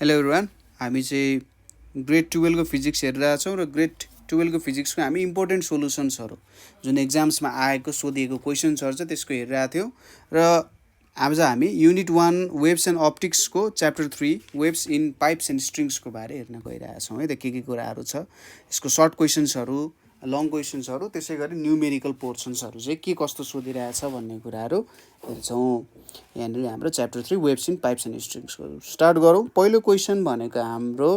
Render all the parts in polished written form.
Hello everyone, हामी चाहिँ grade 12 को फिजिक्स हेरिरहेका छौँ र ग्रेड 12 को फिजिक्सको हामी इम्पोर्टेन्ट सोल्युसन्सहरू जुन एक्जाम्समा आएको सोधिएको क्वेसन्सहरू छ त्यसको हेरिरहेको थियौँ र आज हामी युनिट 1 वेब्स एन्ड अप्टिक्सको chapter 3 waves in pipes and स्ट्रिङ्सको बारे हेर्न गइरहेका छौँ है त के कुराहरू छ यसको सर्ट क्वेसन्सहरू लङ क्वेसन्सहरू त्यसै गरी न्युमेरिकल पोर्सन्सहरू चाहिँ के कस्तो सोधिरहेछ भन्ने कुराहरू हेर्छौँ। यहाँनिर हाम्रो chapter 3 waves in pipes and स्ट्रिङ्सको स्टार्ट गरौँ। पहिलो क्वेसन भनेको हाम्रो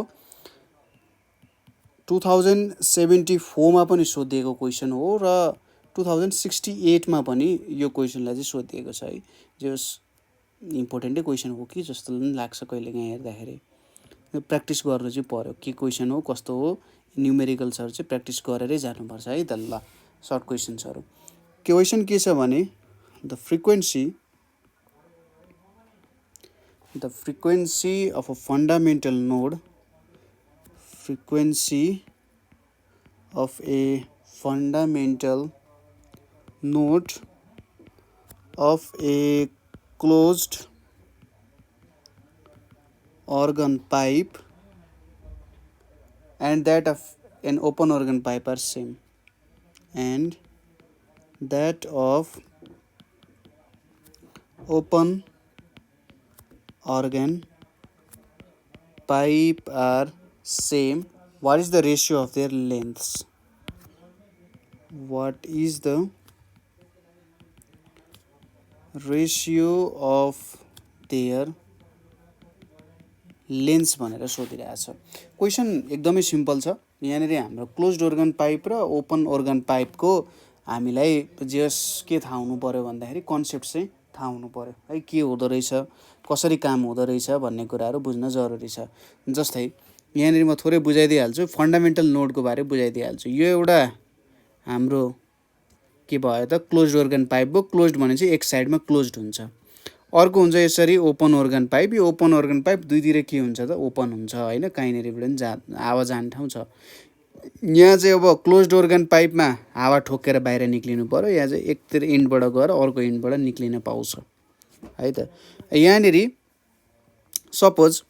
2074 मा पनि सोधिएको क्वेसन हो र 2068 मा पनि यो क्वेसनलाई चाहिँ सोधिएको छ है। जो इम्पोर्टेन्टै क्वेसन हो कि जस्तो पनि लाग्छ कहिलेकाहीँ हेर्दाखेरि। प्र्याक्टिस गर्नु चाहिँ पर्यो के क्वेसन हो कस्तो हो न्युमेरिकल्सहरू चाहिँ प्र्याक्टिस गरेरै जानुपर्छ है त। ल सर्ट क्वेसन्सहरू क्वेसन के छ भने the frequency of a fundamental node of a closed organ pipe and that of an open organ pipe are same, and that of open organ pipe are same. What is the ratio of their lengths? What is the ratio of their lens भनेर सोधिरहेछ। Question एकदमै simple छ। यहाँनिर हाम्रो closed organ pipe र open organ पाइपको हामीलाई जस के थाहा हुनु पर्यो भन्दाखेरि कन्सेप्ट चाहिँ थाहा हुनु पर्यो है, के हुँदो रहेछ कसरी काम हुँदो रहेछ भन्ने कुराहरू बुझ्न जरुरी छ। जस्तै यहाँनिर म थोरै बुझाइदिइहाल्छु, फन्डामेन्टल नोडको बारे बुझाइदिइहाल्छु। यो एउटा हाम्रो के भयो त क्लोज्ड organ पाइप भयो। क्लोज्ड भने चाहिँ एक साइडमा क्लोज्ड हुन्छ, अर्को हुन्छ यसरी ओपन organ पाइप। यो ओपन organ पाइप दुईतिर के हुन्छ त ओपन हुन्छ होइन, कहीँनिरबाट पनि हावा जाने ठाउँ छ। यहाँ चाहिँ अब क्लोज्ड organ पाइपमा हावा ठोकेर बाहिर निक्लिनु पर्यो, यहाँ चाहिँ एकतिर इन्डबाट गएर अर्को इन्डबाट निक्लिन पाउँछ है त। यहाँनिर सपोज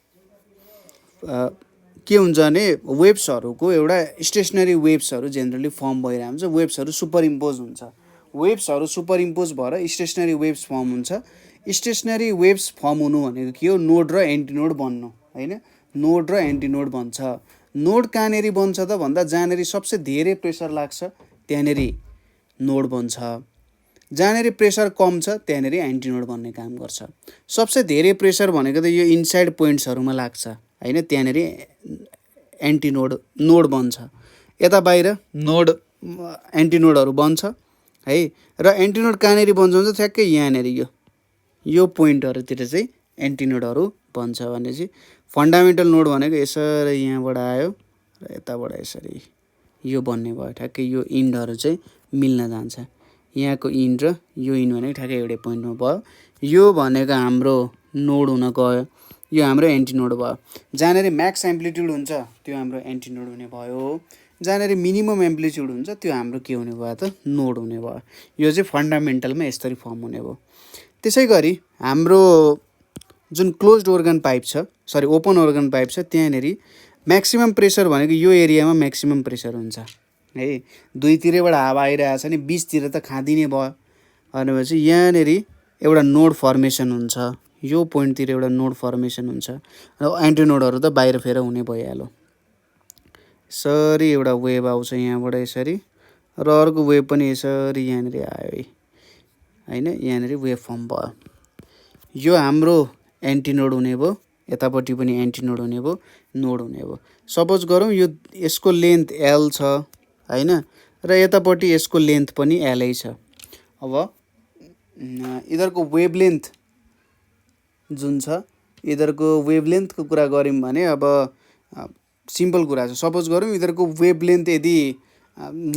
के हुन्छ भने वेब्सहरूको एउटा स्टेसनरी वेब्सहरू जेनरली फर्म भइरहेको हुन्छ। वेब्सहरू सुपर इम्पोज हुन्छ, वेब्सहरू सुपर इम्पोज भएर स्टेसनरी वेब्स फर्म हुन्छ। स्टेसनरी वेब्स फर्म हुनु भनेको के हो, नोड र एन्टिनोड बन्नु होइन, नोड र एन्टिनोड बन्छ। नोड कहाँनिर बन्छ त भन्दा जहाँनिर सबसे धेरै प्रेसर लाग्छ त्यहाँनिर नोड बन्छ, जहाँनिर प्रेसर कम छ त्यहाँनिर एन्टिनोड बन्ने काम गर्छ। सबसे धेरै प्रेसर भनेको त यो इनसाइड पोइन्ट्सहरूमा लाग्छ होइन, त्यहाँनिर एन्टिनोड नोड बन्छ। यता बाहिर नोड एन्टिनोडहरू बन्छ है। र एन्टिनोड कहाँनिर बन्छ भन्छ ठ्याक्कै यहाँनिर यो पोइन्टहरूतिर चाहिँ एन्टिनोडहरू बन्छ। भने चाहिँ फन्डामेन्टल नोड भनेको यसरी यहाँबाट आयो र यताबाट यसरी यो बन्ने भयो, ठ्याक्कै यो इन्डहरू चाहिँ मिल्न जान्छ। यहाँको इन्ड र यो इन्ड भनेको ठ्याक्कै एउटै पोइन्टमा भयो। यो भनेको हाम्रो नोड हुन गयो, यो हाम्रो एन्टिनोड भयो। जहाँनिर म्याक्स एम्प्लिट्युड हुन्छ त्यो हाम्रो एन्टिनोड हुने भयो, जहाँनिर मिनिमम एम्प्लिट्युड हुन्छ त्यो हाम्रो के हुने भयो त नोड हुने भयो। यो चाहिँ फन्डामेन्टलमा यसरी फर्म हुने भयो। त्यसै गरी हाम्रो जुन क्लोज्ड organ पाइप छ, सरी ओपन organ पाइप छ, त्यहाँनिर म्याक्सिमम प्रेसर भनेको यो एरियामा म्याक्सिमम प्रेसर हुन्छ है। दुईतिरबाट हावा आइरहेछ नि बिचतिर त खाँदिने भयो भनेपछि यहाँनिर एउटा नोड फर्मेसन हुन्छ, यो पोइन्टतिर एउटा नोड फर्मेसन हुन्छ र एन्टिनोडहरू त बाहिर फेर हुने भइहाल्यो। यसरी एउटा वेभ आउँछ यहाँबाट यसरी र अर्को वेभ पनि यसरी यहाँनिर आयो होइन, यहाँनिर वेभ फर्म भयो। यो हाम्रो एन्टिनोड हुने भयो, यतापट्टि पनि एन्टिनोड हुने भयो, नोड हुने भयो। सपोज गरौँ यो यसको लेन्थ एल छ होइन र यतापट्टि यसको लेन्थ पनि एलै छ। अब यिनीहरूको वेभलेन्थ जुन छ, यिनीहरूको वेभलेन्थको कुरा गऱ्यौँ भने अब सिम्पल कुरा छ। सपोज गरौँ यिनीहरूको वेभलेन्थ यदि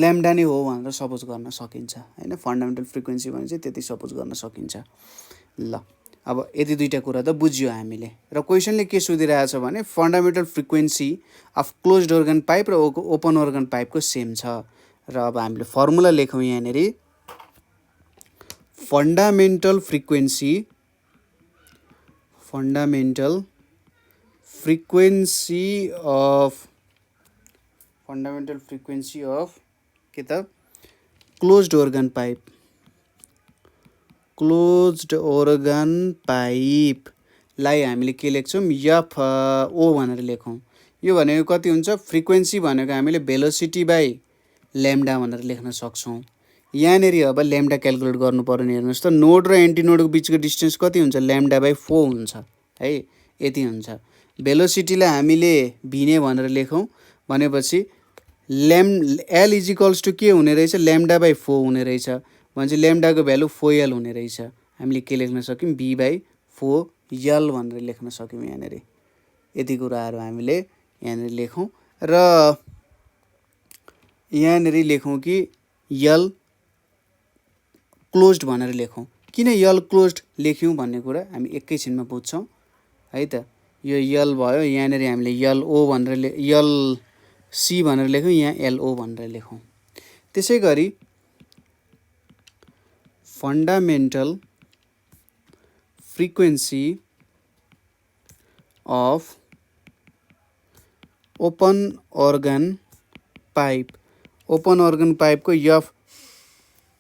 ल्याम्डा नै हो भनेर सपोज गर्न सकिन्छ होइन, फन्डामेन्टल फ्रिक्वेन्सी भने चाहिँ त्यति सपोज गर्न सकिन्छ। ल अब यति दुईवटा कुरा त बुझ्यो हामीले। र क्वेसनले के सोधिरहेछ भने fundamental frequency of closed organ pipe र ओपन organ पाइपको सेम छ। र अब हामीले फर्मुला लेखौँ यहाँनिर, fundamental frequency of fundamental frequency of के त closed organ pipe, closed organ पाइपलाई हामीले के लेख्छौँ FO भनेर लेखौँ। यो भनेको कति हुन्छ, फ्रिक्वेन्सी भनेको हामीले भेलोसिटी बाई ल्याम्डा भनेर लेख्न सक्छौँ। यहाँनिर अब ल्याम्डा क्यालकुलेट गर्नु पर्यो नि, हेर्नुहोस् त नोड र एन्टिनोडको बिचको डिस्टेन्स कति हुन्छ, ल्याम्डा बाई 4 हुन्छ है, यति हुन्छ। भेलोसिटीलाई हामीले भिने भनेर लेखौँ भनेपछि एल इज इक्वल्स टु के हुने रहेछ, ल्याम्डा बाई 4 हुने रहेछ भनेपछि ल्याम्डाको भ्यालु 4L हुने रहेछ। हामीले के लेख्न सक्यौँ, B बाई 4L भनेर लेख्न सक्यौँ। यहाँनिर यति कुराहरू हामीले यहाँनिर लेखौँ र यहाँनिर लेखौँ कि यल क्लोज्ड भनेर लेखौँ। किन यल क्लोज्ड लेख्यौँ भन्ने कुरा हामी एकैछिनमा बुझ्छौँ है त। यो यल भयो, यहाँनिर हामीले LO भनेर LC भनेर लेख्यौँ, यहाँ LO भनेर लेखौँ। त्यसै गरी fundamental frequency of open organ pipe, open organ पाइपको F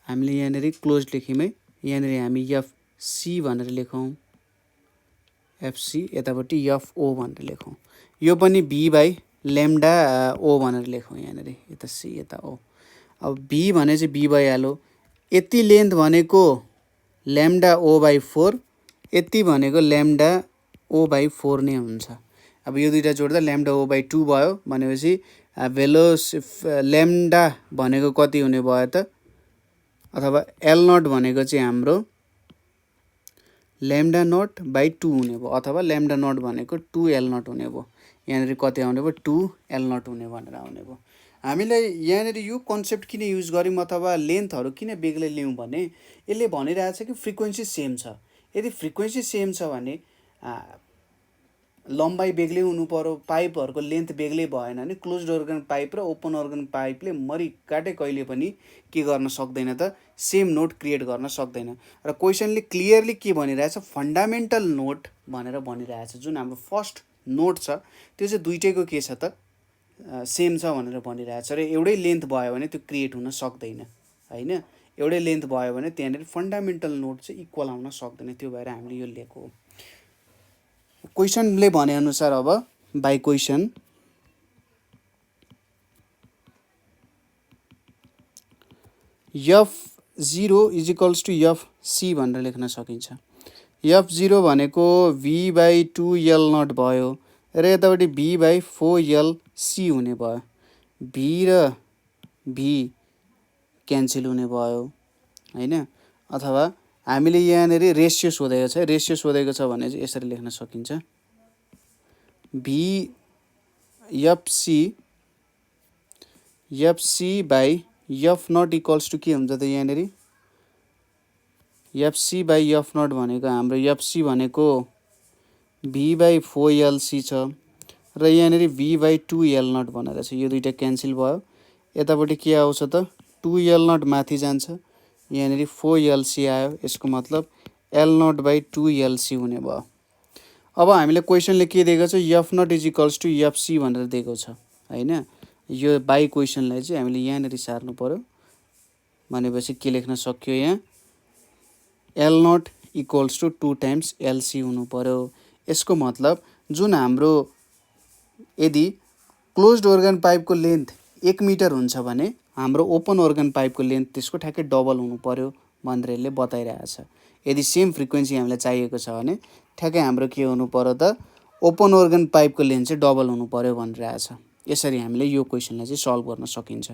हामीले यहाँनिर क्लोज लेख्यौँ है, यहाँनिर हामी FC भनेर लेखौँ, FC यतापट्टि FO भनेर लेखौँ। यो पनि B बाई ल्याम्डा O भनेर लेखौँ, यहाँनिर यता C यता O। अब B भने चाहिँ B भइहाल्यो, यति लेन्थ भनेको ल्याम्डा O बाई 4, यति भनेको ल्याम्डा O बाई 4 नै हुन्छ। अब यो दुइटा जोड्दा ल्याम्डा O बाई 2 भयो भनेपछि ल्याम्डा भनेको कति हुने भयो त, अथवा L0 भनेको चाहिँ हाम्रो ल्याम्डा नट बाई 2 हुने भयो, अथवा ल्याम्डा नट भनेको 2L0 हुने भयो। यहाँनिर कति आउने भयो, 2L0 हुने भनेर आउने भयो। हामीलाई यहाँनिर यो कन्सेप्ट किन युज गऱ्यौँ अथवा लेन्थहरू किन बेग्लै लियौँ भने यसले भनिरहेछ कि फ्रिक्वेन्सी सेम छ। यदि फ्रिक्वेन्सी सेम छ भने लम्बाइ बेग्लै हुनु पर्यो, पाइपहरूको लेन्थ बेग्लै भएन भने क्लोज्ड organ पाइप र ओपन organ पाइपले मरिकाटै कहिले पनि के गर्न सक्दैन त, सेम नोट क्रिएट गर्न सक्दैन। र क्वेसनले क्लियरली के भनिरहेछ, फन्डामेन्टल नोट भनेर भनिरहेछ। जुन हाम्रो फर्स्ट नोट छ त्यो चाहिँ दुइटैको के छ त, सेम छ भनेर भनिरहेछ। र एउटै लेन्थ भयो भने त्यो क्रिएट हुन सक्दैन होइन, एउटै लेन्थ भयो भने त्यहाँनिर फन्डामेन्टल नोट चाहिँ इक्वल आउन सक्दैन। त्यो भएर हामीले यो लेखेको हो। क्वेसनले भनेअनुसार अब by question F0 is equals to FC भनेर लेख्न सकिन्छ। F0 भनेको V बाई 2L0 भयो र यतापट्टि B बाई 4LC हुने भयो। V र V क्यान्सल हुने भयो होइन, अथवा हामीले यहाँनिर रेसियो सोधेको छ, रेसियो सोधेको छ भने चाहिँ यसरी लेख्न सकिन्छ, FC by F0 equals to के हुन्छ त, यहाँनिर FC बाई F0 भनेको हाम्रो FC भनेको V बाई 4LC छ र यहाँनिर V बाई 2L0 भनेर छ। यो दुइटा क्यान्सल भयो, यतापट्टि के आउँछ त, 2L0 माथि जान्छ, यहाँनिर 4LC आयो। यसको मतलब L0 बाई 2LC हुने भयो। अब हामीले क्वेसनले के दिएको छ, F0 is equals to FC भनेर दिएको छ होइन। यो बाई क्वेसनलाई चाहिँ हामीले यहाँनिर सार्नु पर्यो भनेपछि के लेख्न सक्यो, यहाँ L0 equals to 2 times LC हुनु पर्यो। यसको मतलब जुन हाम्रो यदि क्लोज्ड organ पाइपको लेन्थ 1 मिटर हुन्छ भने हाम्रो ओपन organ पाइपको लेन्थ त्यसको ठ्याक्कै डबल हुनु पर्यो भनेर यसले बताइरहेछ। यदि सेम फ्रिक्वेन्सी हामीलाई चाहिएको छ भने ठ्याक्कै हाम्रो के हुनु पर्यो त, ओपन organ पाइपको लेन्थ चाहिँ डबल हुनु पर्यो भनिरहेछ। यसरी हामीले यो क्वेसनलाई चाहिँ सल्भ गर्न सकिन्छ।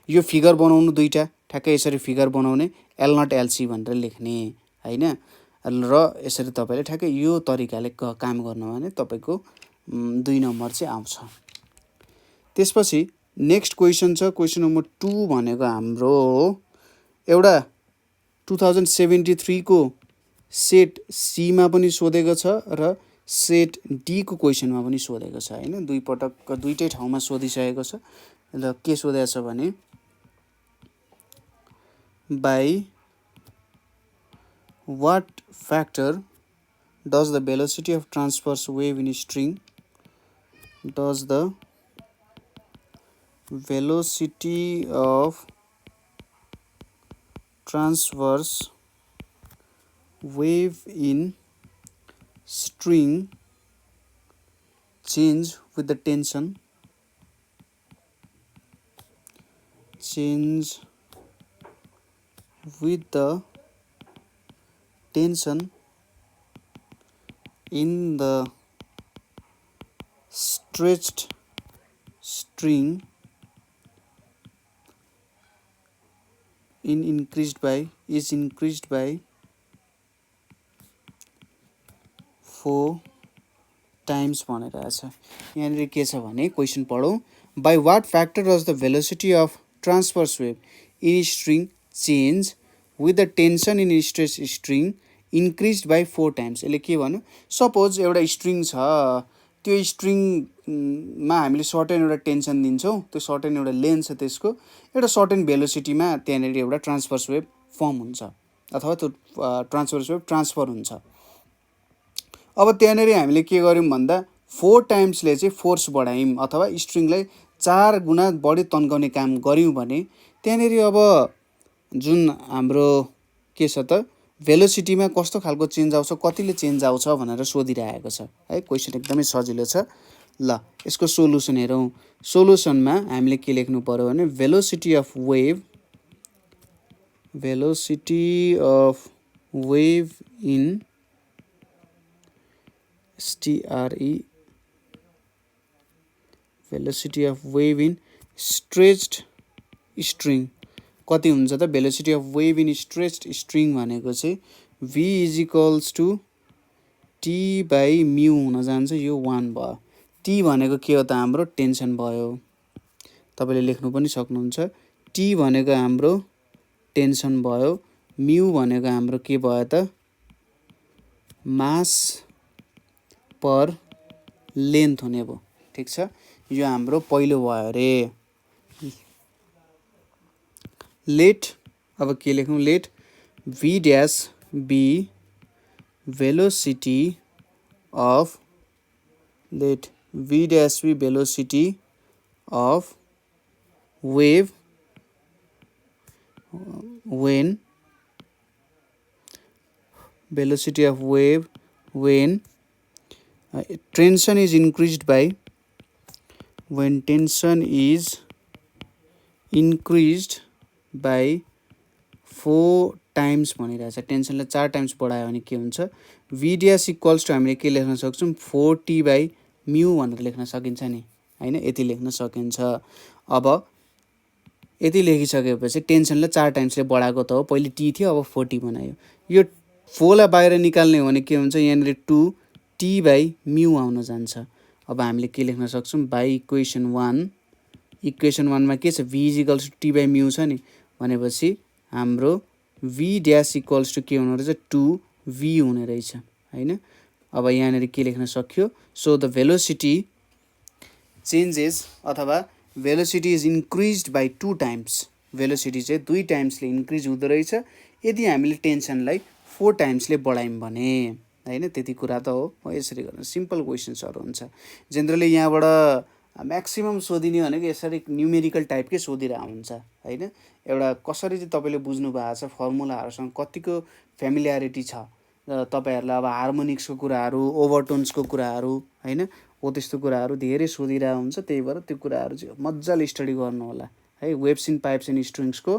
यो फिगर बनाउनु दुईटा, ठ्याक्कै यसरी फिगर बनाउने, L0 LC भनेर लेख्ने होइन, र यसरी तपाईँले ठ्याक्कै यो तरिकाले काम गर्नु भने तपाईँको 2 नम्बर चाहिँ आउँछ। त्यसपछि नेक्स्ट क्वेसन छ, क्वेसन नम्बर 2 भनेको हाम्रो एउटा 2073 को सेट सीमा पनि सोधेको छ र सेट डी को क्वेसनमा पनि सोधेको छ होइन। दुई पटक दुईटै ठाउँमा सोधिसकेको छ। र के सोधेको छ भने by what factor does the velocity of transverse wave in string does the velocity of transverse wave in string change with the tension? Change with the tension in the stretched string is increased by 4 times भनेर छ। यहाँनिर के छ भने question पढौँ। By what factor does the velocity of transverse wave in string change with the tension in stretch string increase by 4 times. यसले के भन्यो, सपोज एउटा स्ट्रिङ छ, त्यो स्ट्रिङमा हामीले सर्टेन एउटा टेन्सन दिन्छौँ, त्यो सर्टेन एउटा लेन्थ छ, त्यसको एउटा सर्टेन भेलोसिटीमा त्यहाँनिर एउटा ट्रान्सभर्स वेभ फर्म हुन्छ अथवा त्यो ट्रान्सभर्स वेभ ट्रान्सफर हुन्छ। अब त्यहाँनिर हामीले के गर्यौँ भन्दा 4 टाइम्सले चाहिँ फोर्स बढायौँ अथवा स्ट्रिङलाई 4 गुणा बढी तन्काउने काम गऱ्यौँ भने त्यहाँनिर अब जुन हाम्रो के छ त भेलोसिटीमा कस्तो खालको चेन्ज आउँछ, कतिले चेन्ज आउँछ भनेर सोधिरहेको छ है। क्वेसन एकदमै सजिलो छ। ल यसको सोलुसन हेरौँ। सोलुसनमा हामीले के लेख्नु पर्यो भने velocity of wave in STRE velocity of wave in stretched string कति हुन्छ त? Velocity of wave in stretched string भनेको चाहिँ V = T बाई म्यू हुन जान्छ, यो 1 भयो। T भनेको के हो त? हाम्रो टेन्सन भयो। तपाईँले लेख्नु पनि सक्नुहुन्छ। T भनेको हाम्रो टेन्सन भयो, म्यू भनेको हाम्रो के भयो त? मास पर लेन्थ हुने भयो। ठिक छ, यो हाम्रो पहिलो भयो अरे। लेट अब के लेखौँ, let V dash be velocity of wave when velocity of wave when tension is increased by 4 times भनिरहेछ। टेन्सनलाई 4 टाइम्स बढायो भने के हुन्छ? V डैश इक्वल्स टु हामीले के लेख्न सक्छौँ? 4T बाई म्यू भनेर लेख्न सकिन्छ नि, हैन? यति लेख्न सकिन्छ। अब यति लेखिसकेपछि टेन्सनलाई 4 टाइम्सले बढाएको त हो, पहिले T थियो, अब 4T बनायो। यो 4 लाई बाहिर निकाल्ने हो भने के हुन्छ? यहाँनिर 2T बाई म्यू आउन जान्छ। अब हामीले के लेख्न सक्छौँ? बाई इक्वेसन 1 मा के छ? V = T बाई म्यू छ नि, भनेपछि हाम्रो V डैश इक्वल्स टु के हुने रहेछ? 2V हुने रहेछ, हैन? अब यहाँनिर के लेख्न सक्यो? सो द भेलोसिटी चेन्जेस अथवा velocity is increased by 2 times. Velocity चाहिँ 2 टाइम्सले इन्क्रिज हुँदो रहेछ यदि हामीले टेन्सनलाई 4 टाइम्सले बढायौँ भने, हैन? त्यति कुरा त हो। यसरी गर्न सिम्पल क्वेसन्सहरू हुन्छ। जेनरली यहाँबाट म्याक्सिमम सोधिने भनेको यसरी न्युमेरिकल टाइपकै सोधिरहेको हुन्छ, हैन? एउटा कसरी चाहिँ तपाईँले बुझ्नु भएको छ, फर्मुलाहरूसँग कतिको फ्यामिलियारिटी छ, तपाईँहरूलाई अब हार्मोनिक्सको कुराहरू, ओभरटोन्सको कुराहरू, हैन? हो त्यस्तो कुराहरू धेरै सोधिरहेको हुन्छ। त्यही भएर त्यो कुराहरू चाहिँ मजाले स्टडी गर्नु होला है। वेभ्स इन पाइप्स एन्ड स्ट्रिङ्सको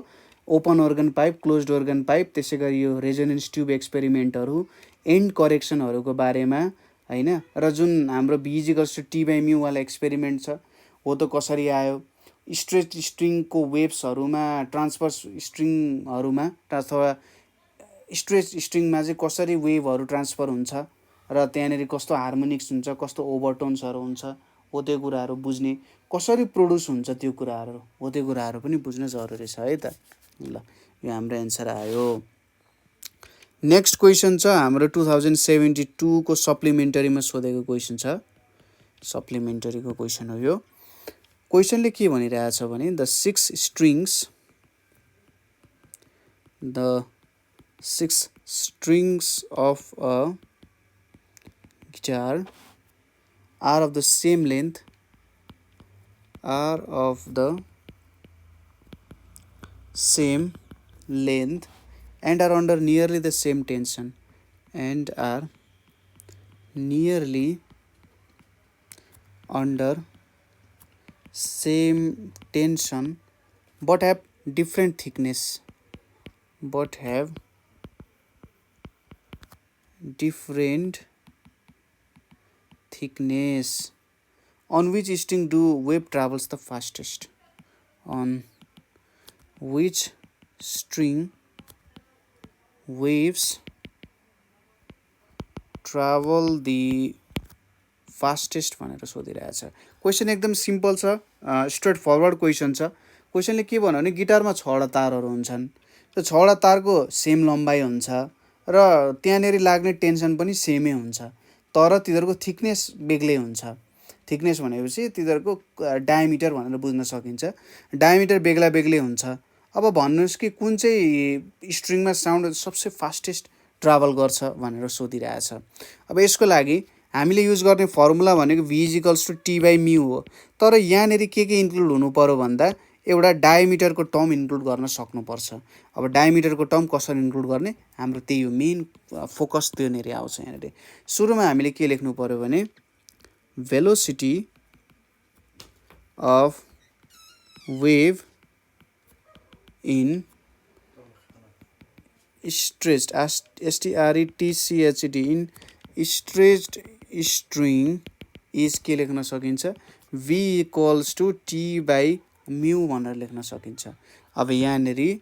open organ pipe, closed organ pipe, त्यसै गरी यो रेजोनेन्स ट्युब एक्सपेरिमेन्टहरू, एन्ड करेक्सनहरूको बारेमा, हैन? र जुन हाम्रो V = T बाई म्यू वाला एक्सपेरिमेन्ट छ, हो त कसरी आयो? स्ट्रेच स्ट्रिङको वेभ्सहरूमा, ट्रान्सभर्स स्ट्रिङहरूमा अथवा स्ट्रेच स्ट्रिङमा चाहिँ कसरी वेभहरू ट्रान्सफर हुन्छ र त्यहाँनिर कस्तो हार्मोनिक्स हुन्छ, कस्तो ओभरटोन्सहरू हुन्छ, हो त्यो कुराहरू बुझ्ने, कसरी प्रोड्युस हुन्छ त्यो कुराहरू, हो त्यो कुराहरू पनि बुझ्न जरुरी छ है त। ल यो हाम्रो एन्सर आयो। नेक्स्ट क्वेसन छ हाम्रो 2072 को सप्लिमेन्टरीमा सोधेको क्वेसन छ। सप्लिमेन्टरीको क्वेसन हो यो। क्वेसनले के भनिरहेछ भने the six strings of a guitar are of the same length are of the same length and are under nearly the same tension and are nearly under same tension but have different thickness but have different thickness. On which string do wave travels the fastest? On which string waves travel the fastest भनेर सोधिरहेछ। Question एकदम simple छ, straight forward question छ। क्वेसनले के भन्यो भने गिटारमा 6वटा तारहरू हुन्छन्, त्यो 6वटा तारको सेम लम्बाइ हुन्छ र त्यहाँनेरि लाग्ने टेन्सन पनि सेमै हुन्छ, तर तिनीहरूको थिकनेस बेग्लै हुन्छ। थिकनेस भनेपछि तिनीहरूको डायमिटर भनेर बुझ्न सकिन्छ, डायमिटर बेग्ला बेग्लै हुन्छ। अब भन्नुहोस् कि कुन चाहिँ स्ट्रिङमा साउन्ड सबसे फास्टेस्ट ट्राभल गर्छ भनेर सोधिरहेछ। अब यसको लागि हामीले युज गर्ने फर्मुला भनेको v = t/μ हो, तर यहाँनेरि के इन्क्लुड हुनु पर्यो भन्दा एउटा डायमिटरको टर्म इन्क्लुड गर्न सक्नुपर्छ। अब डायमिटरको टर्म कसरी इन्क्लुड गर्ने, हाम्रो त्यही हो, मेन फोकस त्योनेरि आउँछ। यहाँनेरि सुरुमा हामीले के लेख्नु पर्यो भने velocity of wave in stretched stretched in stretched string is के लेख्न सकिन्छ, v = t/μ भनेर लेख्न सकिन्छ। अब यहाँनेरि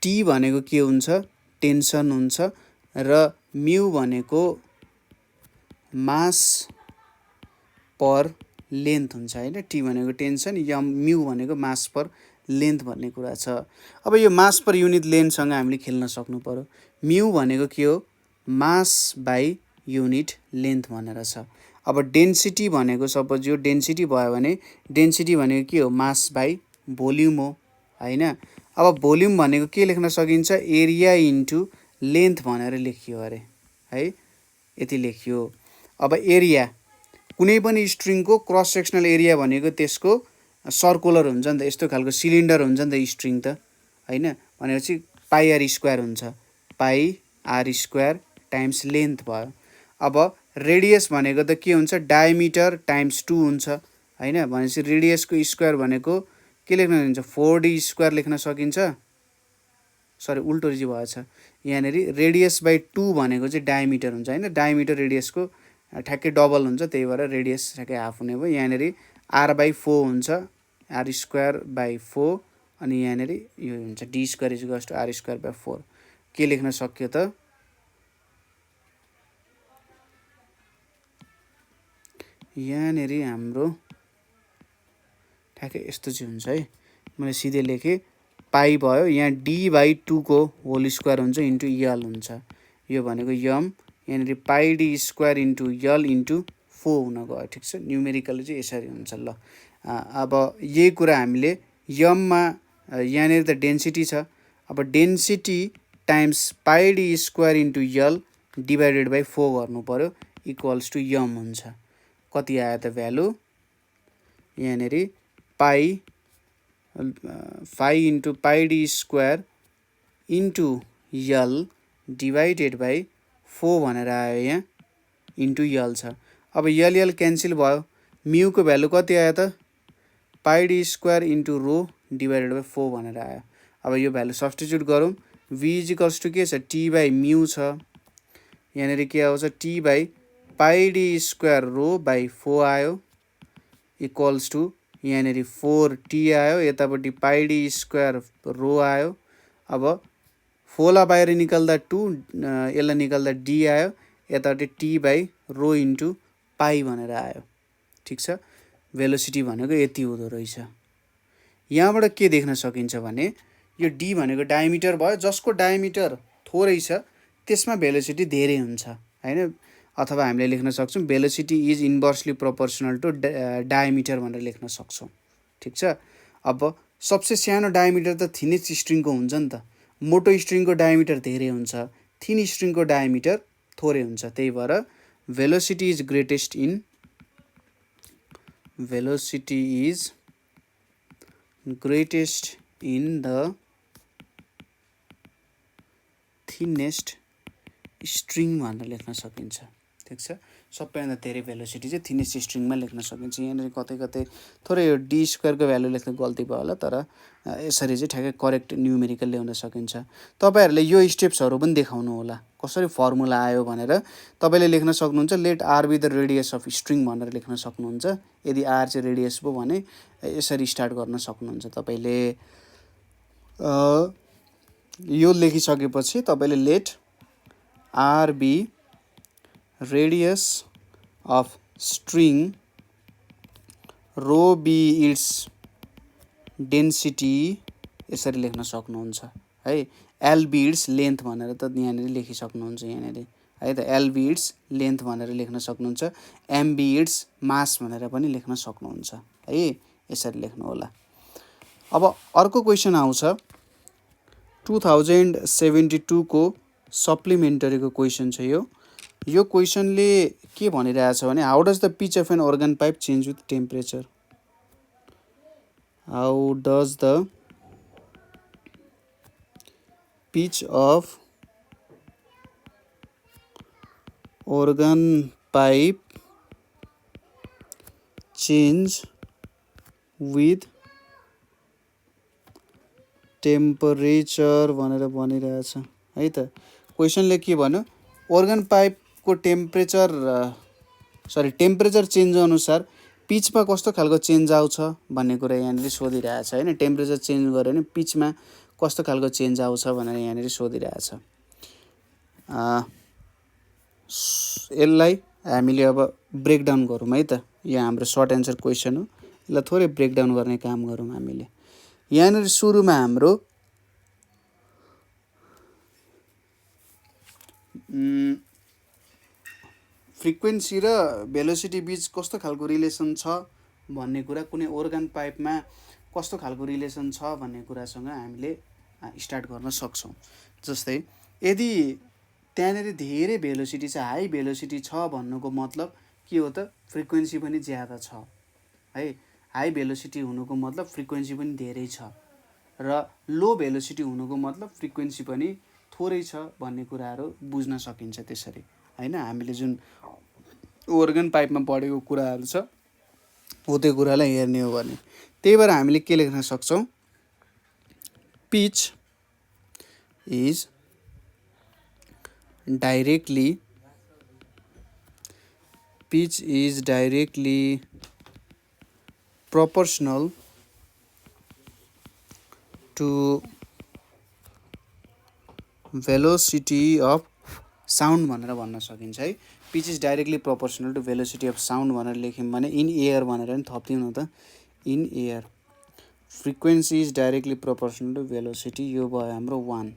t भनेको के हुन्छ, टेन्सन हुन्छ र म्यू भनेको मास पर लेन्थ हुन्छ हैन। t भनेको टेन्सन, म्यू भनेको मास पर लेन्थ भन्ने कुरा छ। अब यो मास पर युनिट लेन्थसँग हामीले खेल्न सक्नु पर्यो। म्यू भनेको के हो, मास बाई युनिट लेन्थ भनेर छ। अब डेन्सिटी भनेको सपोज यो डेन्सिटी भयो भने डेन्सिटी भनेको के हो, मास बाई भोल्युम हो हैन। अब भोल्युम भनेको के लेख्न सकिन्छ, एरिया इन्टु लेन्थ भनेर लेखियो अरे है, यति लेखियो। अब एरिया कुनै पनि स्ट्रिङको क्रस सेक्सनल एरिया भनेको त्यसको सर्कुलर हुन्छ नि त, यस्तो खालको सिलिन्डर हुन्छ नि त स्ट्रिङ त हैन, भनेपछि πr² हुन्छ, πr² टाइम्स लेन्थ भयो। अब रेडियस भनेको त के हुन्छ, डायमिटर टाइम्स 2 हुन्छ हैन, भनेपछि रेडियसको स्क्वायर भनेको के लेख्न सकिन्छ, 4d² लेख्न सकिन्छ। सरी उल्टो जी भएछ, यहाँनेरि रेडियस बाई 2 भनेको चाहिँ डायमिटर हुन्छ हैन, डायमिटर रेडियसको ठ्याक्कै डबल हुन्छ, त्यही भएर रेडियस ठ्याक्कै हाफ हुने भयो। यहाँनेरि r/4 हुन्छ, r²/4 अनि यहाँनेरि यो हुन्छ d² = r²/4। के लेख्न सक्यो त, यहाँनेरि हाम्रो ठ्याक्कै यस्तो चाहिँ हुन्छ है, मैले सिधै लेखेँ, पाइ भयो, यहाँ d/2 को होल स्क्वायर हुन्छ इन्टु यल हुन्छ, यो भनेको यम, यहाँनेरि πd² इन्टु यल इन्टु 4 हुन गयो। ठिक छ, न्युमेरिकली चाहिँ यसरी हुन्छ। ल अब यही कुरा हामीले यममा यहाँनेरि त डेन्सिटी छ, अब density times πd² into L divided by 4 गर्नु पर्यो, इक्वल्स टु यम हुन्छ। कति आयो त भ्यालु, यहाँनेरि पाइ 5 into πd² into L divided by 4 भनेर आयो यहाँ, इन्टु यल छ। अब यल क्यान्सल भयो, म्यूको भ्यालु कति आयो त, πd² into row divided by 4 भनेर आयो। अब यो भ्यालु सब्स्टिट्युट गरौँ, v = के छ, t/μ छ, यहाँनेरि के आउँछ, t/πd² रो बाई 4 आयो, इक्वल्स टु यहाँनेरि 4t आयो, यतापट्टि πd² रो आयो। अब 4 ला बाहिर निकाल्दा 2, यसलाई निकाल्दा d आयो, यतापट्टि t/रो इन्टु पाइ भनेर आयो। ठिक छ, भेलोसिटी भनेको यति हुँदो रहेछ। यहाँबाट के देख्न सकिन्छ भने यो d भनेको डायमिटर भयो, जसको डायमिटर थोरै छ त्यसमा भेलोसिटी धेरै हुन्छ हैन, अथवा हामीले लेख्न सक्छौँ velocity is inversely proportional to diameter भनेर लेख्न सक्छौँ। ठिक छ, अब सबसे सानो डायमिटर त थिनेस्ट स्ट्रिङको हुन्छ नि त, मोटो स्ट्रिङको डायमिटर धेरै हुन्छ, थिन स्ट्रिङको डायमिटर थोरै हुन्छ, त्यही भएर velocity is greatest in velocity is greatest in the thinnest string भनेर लेख्न सकिन्छ। ठिक छ, सबैभन्दा धेरै भेलोसिटी चाहिँ थिनेस्ट स्ट्रिङमा लेख्न सकिन्छ। यहाँनिर कतै कतै थोरै यो डी स्क्वायरको भ्यालु लेख्न गल्ती भयो होला, तर यसरी चाहिँ ठ्याक्कै करेक्ट न्युमेरिकल ल्याउन सकिन्छ। तपाईँहरूले यो स्टेप्सहरू पनि देखाउनु होला, कसरी फर्मुला आयो भनेर। तपाईँले लेख्न सक्नुहुन्छ let R be the radius of string भनेर लेख्न सक्नुहुन्छ। यदि आर चाहिँ रेडियस भयो भने यसरी स्टार्ट गर्न सक्नुहुन्छ तपाईँले। यो लेखिसकेपछि तपाईँले let R be radius of string, rho be its density यसरी लेख्न सक्नुहुन्छ है। l be its length भनेर त यहाँनिर लेखिसक्नुहुन्छ यहाँनिर है त। l be its length भनेर लेख्न सक्नुहुन्छ। m be its mass भनेर पनि लेख्न सक्नुहुन्छ है। यसरी लेख्नु होला। अब अर्को क्वेसन आउँछ 2072 को सप्लिमेन्टरीको क्वेसन छ यो। यो क्वेसनले के भनिरहेछ भने how does the pitch of an organ pipe change with temperature. How does the pitch of organ pipe change with temperature भनेर भनिरहेछ है त। क्वेसनले के भन्यो, organ पाइपको टेम्परेचर चेन्ज अनुसार पिचमा कस्तो खालको चेन्ज आउँछ भन्ने कुरा यहाँनिर सोधिरहेछ हैन। टेम्परेचर चेन्ज गर्यो भने पिचमा कस्तो खालको चेन्ज आउँछ भनेर यहाँनिर सोधिरहेछ। यसलाई हामीले अब ब्रेकडाउन गरौँ है त। यो हाम्रो सर्ट एन्सर क्वेसन हो, यसलाई थोरै ब्रेकडाउन गर्ने काम गरौँ हामीले। यहाँनिर सुरुमा हाम्रो फ्रिक्वेन्सी र भेलोसिटी बीच कस्तो खालको रिलेसन छ भन्ने कुरा, कुनै organ पाइपमा कस्तो खालको रिलेसन छ भन्ने कुरासँग हामीले स्टार्ट गर्न सक्छौँ। जस्तै यदि त्यहाँनिर धेरै भेलोसिटी छ, हाई भेलोसिटी छ भन्नुको मतलब के हो त, फ्रिक्वेन्सी पनि ज्यादा छ है। हाई भेलोसिटी हुनुको मतलब फ्रिक्वेन्सी पनि धेरै छ, र लो भेलोसिटी हुनुको मतलब फ्रिक्वेन्सी पनि थोरै छ भन्ने कुराहरू बुझ्न सकिन्छ त्यसरी हैन। हामीले जुन organ पाइपमा पढेको कुराहरू छ हो त्यो कुरालाई हेर्ने हो भने, त्यही भएर हामीले के लेख्न सक्छौँ, pitch is directly proportional to velocity of sound भनेर भन्न सकिन्छ है। Pitch is directly proportional to velocity of sound भनेर लेख्यौँ भने इन एयर भनेर पनि थपिदिउँ न त, in air. Frequency is directly proportional to velocity, यो भयो हाम्रो 1।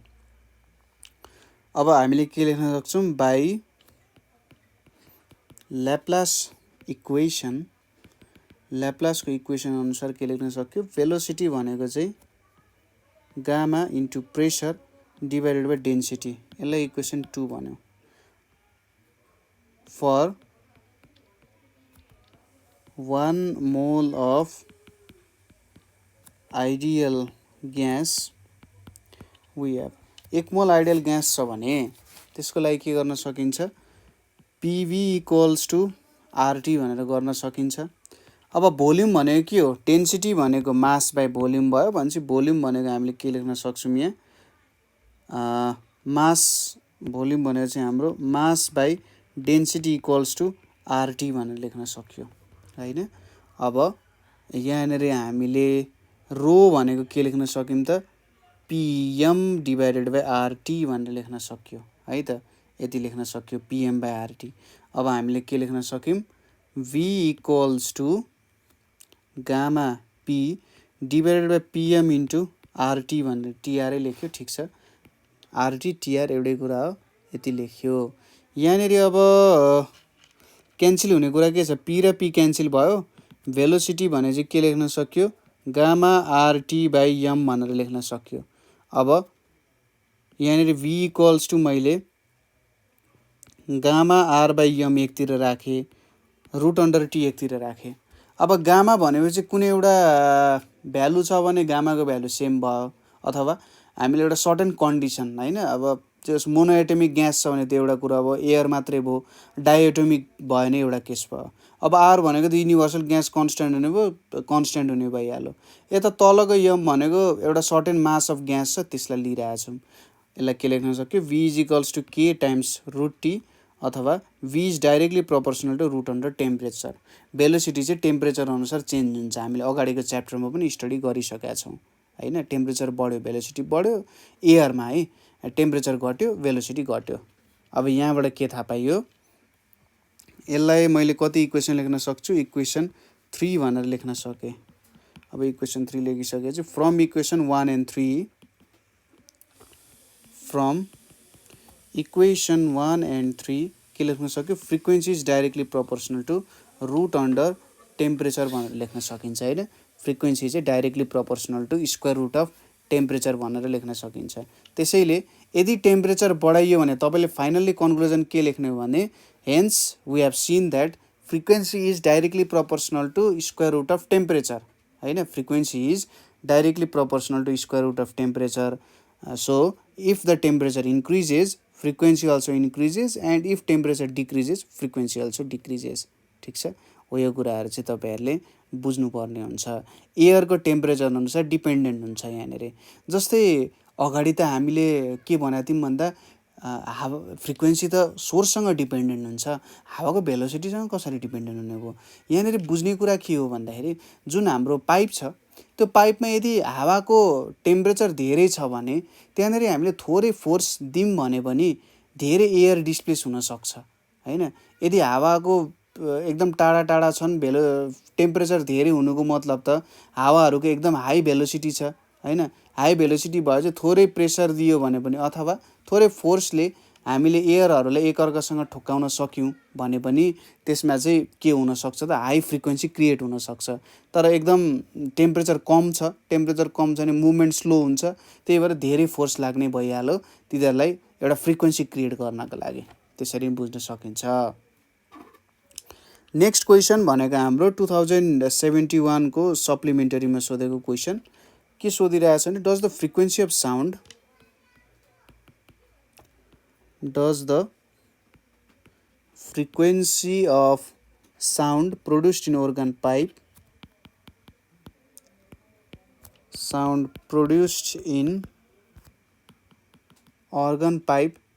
अब हामीले के लेख्न सक्छौँ, बाई ल्याप्लास इक्वेसन, ल्याप्लासको इक्वेसन अनुसार के लेख्न सक्यो, भेलोसिटी भनेको चाहिँ gamma into pressure divided by density, यसलाई इक्वेसन 2 भन्यो। For 1 mole of ideal gas we have, 1 mole ideal gas छ भने त्यसको लागि के गर्न सकिन्छ, पिभी इक्वल्स टु आरटी भनेर गर्न सकिन्छ। अब भोल्युम भनेको के हो, डेन्सिटी भनेको मास बाई भोल्युम भयो भनेपछि भोल्युम भनेको हामीले के लेख्न सक्छौँ यहाँ, मास, भोल्युम भनेको चाहिँ हाम्रो mass by density equals to RT भनेर लेख्न सक्यो हैन। अब यहाँनिर हामीले रो भनेको के लेख्न सक्यौँ त, पिएम डिभाइडेड बाई आरटी भनेर लेख्न सक्यो है त। यति लेख्न सक्यो पिएम बाई आरटी। अब हामीले के लेख्न सक्यौँ, V equals to gamma P divided by PM into RT भनेर टिआरै लेख्यो। ठिक छ, आरटी टिआर एउटै कुरा हो, यति लेख्यो। यहाँनिर अब क्यान्सल हुने कुरा के छ, पी र पी क्यान्सल भयो, भेलोसिटी भने चाहिँ के लेख्न सक्यो, गामा आरटी बाई एम भनेर लेख्न सक्यो। अब यहाँनिर वी इक्वल्स टु मैले गामा आर बाई एम एकतिर राखेँ, रुट अन्डर टी एकतिर राखेँ। अब गामा भनेपछि कुनै एउटा भ्यालु छ भने गामाको भ्यालु सेम भयो, अथवा हामीले एउटा सर्टेन कन्डिसन होइन, अब त्यो मोनोएटमिक ग्यास छ भने त्यो एउटा कुरा भयो, एयर मात्रै भयो, डाइएटोमिक भयो भने एउटा केस भयो। अब आर भनेको त युनिभर्सल ग्यास कन्स्ट्यान्ट हुने भयो, कन्स्ट्यान्ट हुने भइहाल्यो। यता तलको यम भनेको एउटा सर्टेन मास अफ ग्यास छ, त्यसलाई लिइरहेछौँ। यसलाई के लेख्न सक्यो, v is equals to K times root T, अथवा v is directly proportional to root under temperature. Velocity चाहिँ टेम्परेचर अनुसार चेन्ज हुन्छ, हामीले अगाडिको च्याप्टरमा पनि स्टडी गरिसकेका छौँ होइन। टेम्परेचर बढ्यो भेलोसिटी बढ्यो, एयरमा है, टेम्परेचर घट्यो भेलोसिटी घट्यो। अब यहाँबाट के थाहा पाइयो, यसलाई मैले कति इक्वेसन लेख्न सक्छु, इक्वेसन 3 भनेर लेख्न सकेँ। अब इक्वेसन 3 लेखिसकेपछि from equation 1 and 3, from equation 1 and 3 के लेख्न सक्यो, frequency is directly proportional to root under temperature भनेर लेख्न सकिन्छ होइन। फ्रिक्वेन्सी चाहिँ directly proportional to square root of temperature भनेर लेख्न सकिन्छ। त्यसैले यदि टेम्परेचर बढाइयो भने तपाईँले फाइनल्ली कन्क्लुजन के लेख्ने हो भने, hence we have seen that frequency is directly proportional to square root of temperature होइन। Frequency is directly proportional to square root of temperature. So if the temperature increases frequency also increases, and if temperature decreases frequency also decreases. ठिक छ, हो यो कुराहरू चाहिँ तपाईँहरूले बुझ्नुपर्ने हुन्छ। एयरको टेम्परेचर अनुसार डिपेन्डेन्ट हुन्छ यहाँनिर। जस्तै अगाडि त हामीले के भनेको थियौँ भन्दा, हावा फ्रिक्वेन्सी त सोर्ससँग डिपेन्डेन्ट हुन्छ, हावाको भेलोसिटीसँग कसरी डिपेन्डेन्ट हुने भयो। यहाँनिर बुझ्ने कुरा के हो भन्दाखेरि, जुन हाम्रो पाइप छ त्यो पाइपमा यदि हावाको टेम्परेचर धेरै छ भने त्यहाँनिर हामीले थोरै फोर्स दियौँ भने पनि धेरै एयर डिस्प्लेस हुनसक्छ होइन। यदि हावाको एकदम टाढा टाढा छन्, टेम्परेचर धेरै हुनुको मतलब त हावाहरूको एकदम हाई भेलोसिटी छ होइन। हाई भेलोसिटी भयो चाहिँ थोरै प्रेसर दियो भने पनि, अथवा थोरै फोर्सले हामीले एयरहरूलाई एकअर्कासँग ठोक्काउन सक्यौँ भने पनि त्यसमा चाहिँ के हुनसक्छ त, हाई फ्रिक्वेन्सी क्रिएट हुनसक्छ। तर एकदम टेम्परेचर कम छ, टेम्परेचर कम छ भने मुभमेन्ट स्लो हुन्छ, त्यही भएर धेरै फोर्स लाग्ने भइहाल्यो तिनीहरूलाई एउटा फ्रिक्वेन्सी क्रिएट गर्नको लागि। त्यसरी बुझ्न सकिन्छ। नेक्स्ट क्वेसन भनेको हाम्रो 2071 को सप्लिमेन्टरीमा सोधेको क्वेसन के सोधिरहेछ भने, does the frequency of sound, does the frequency of sound produced in organ pipe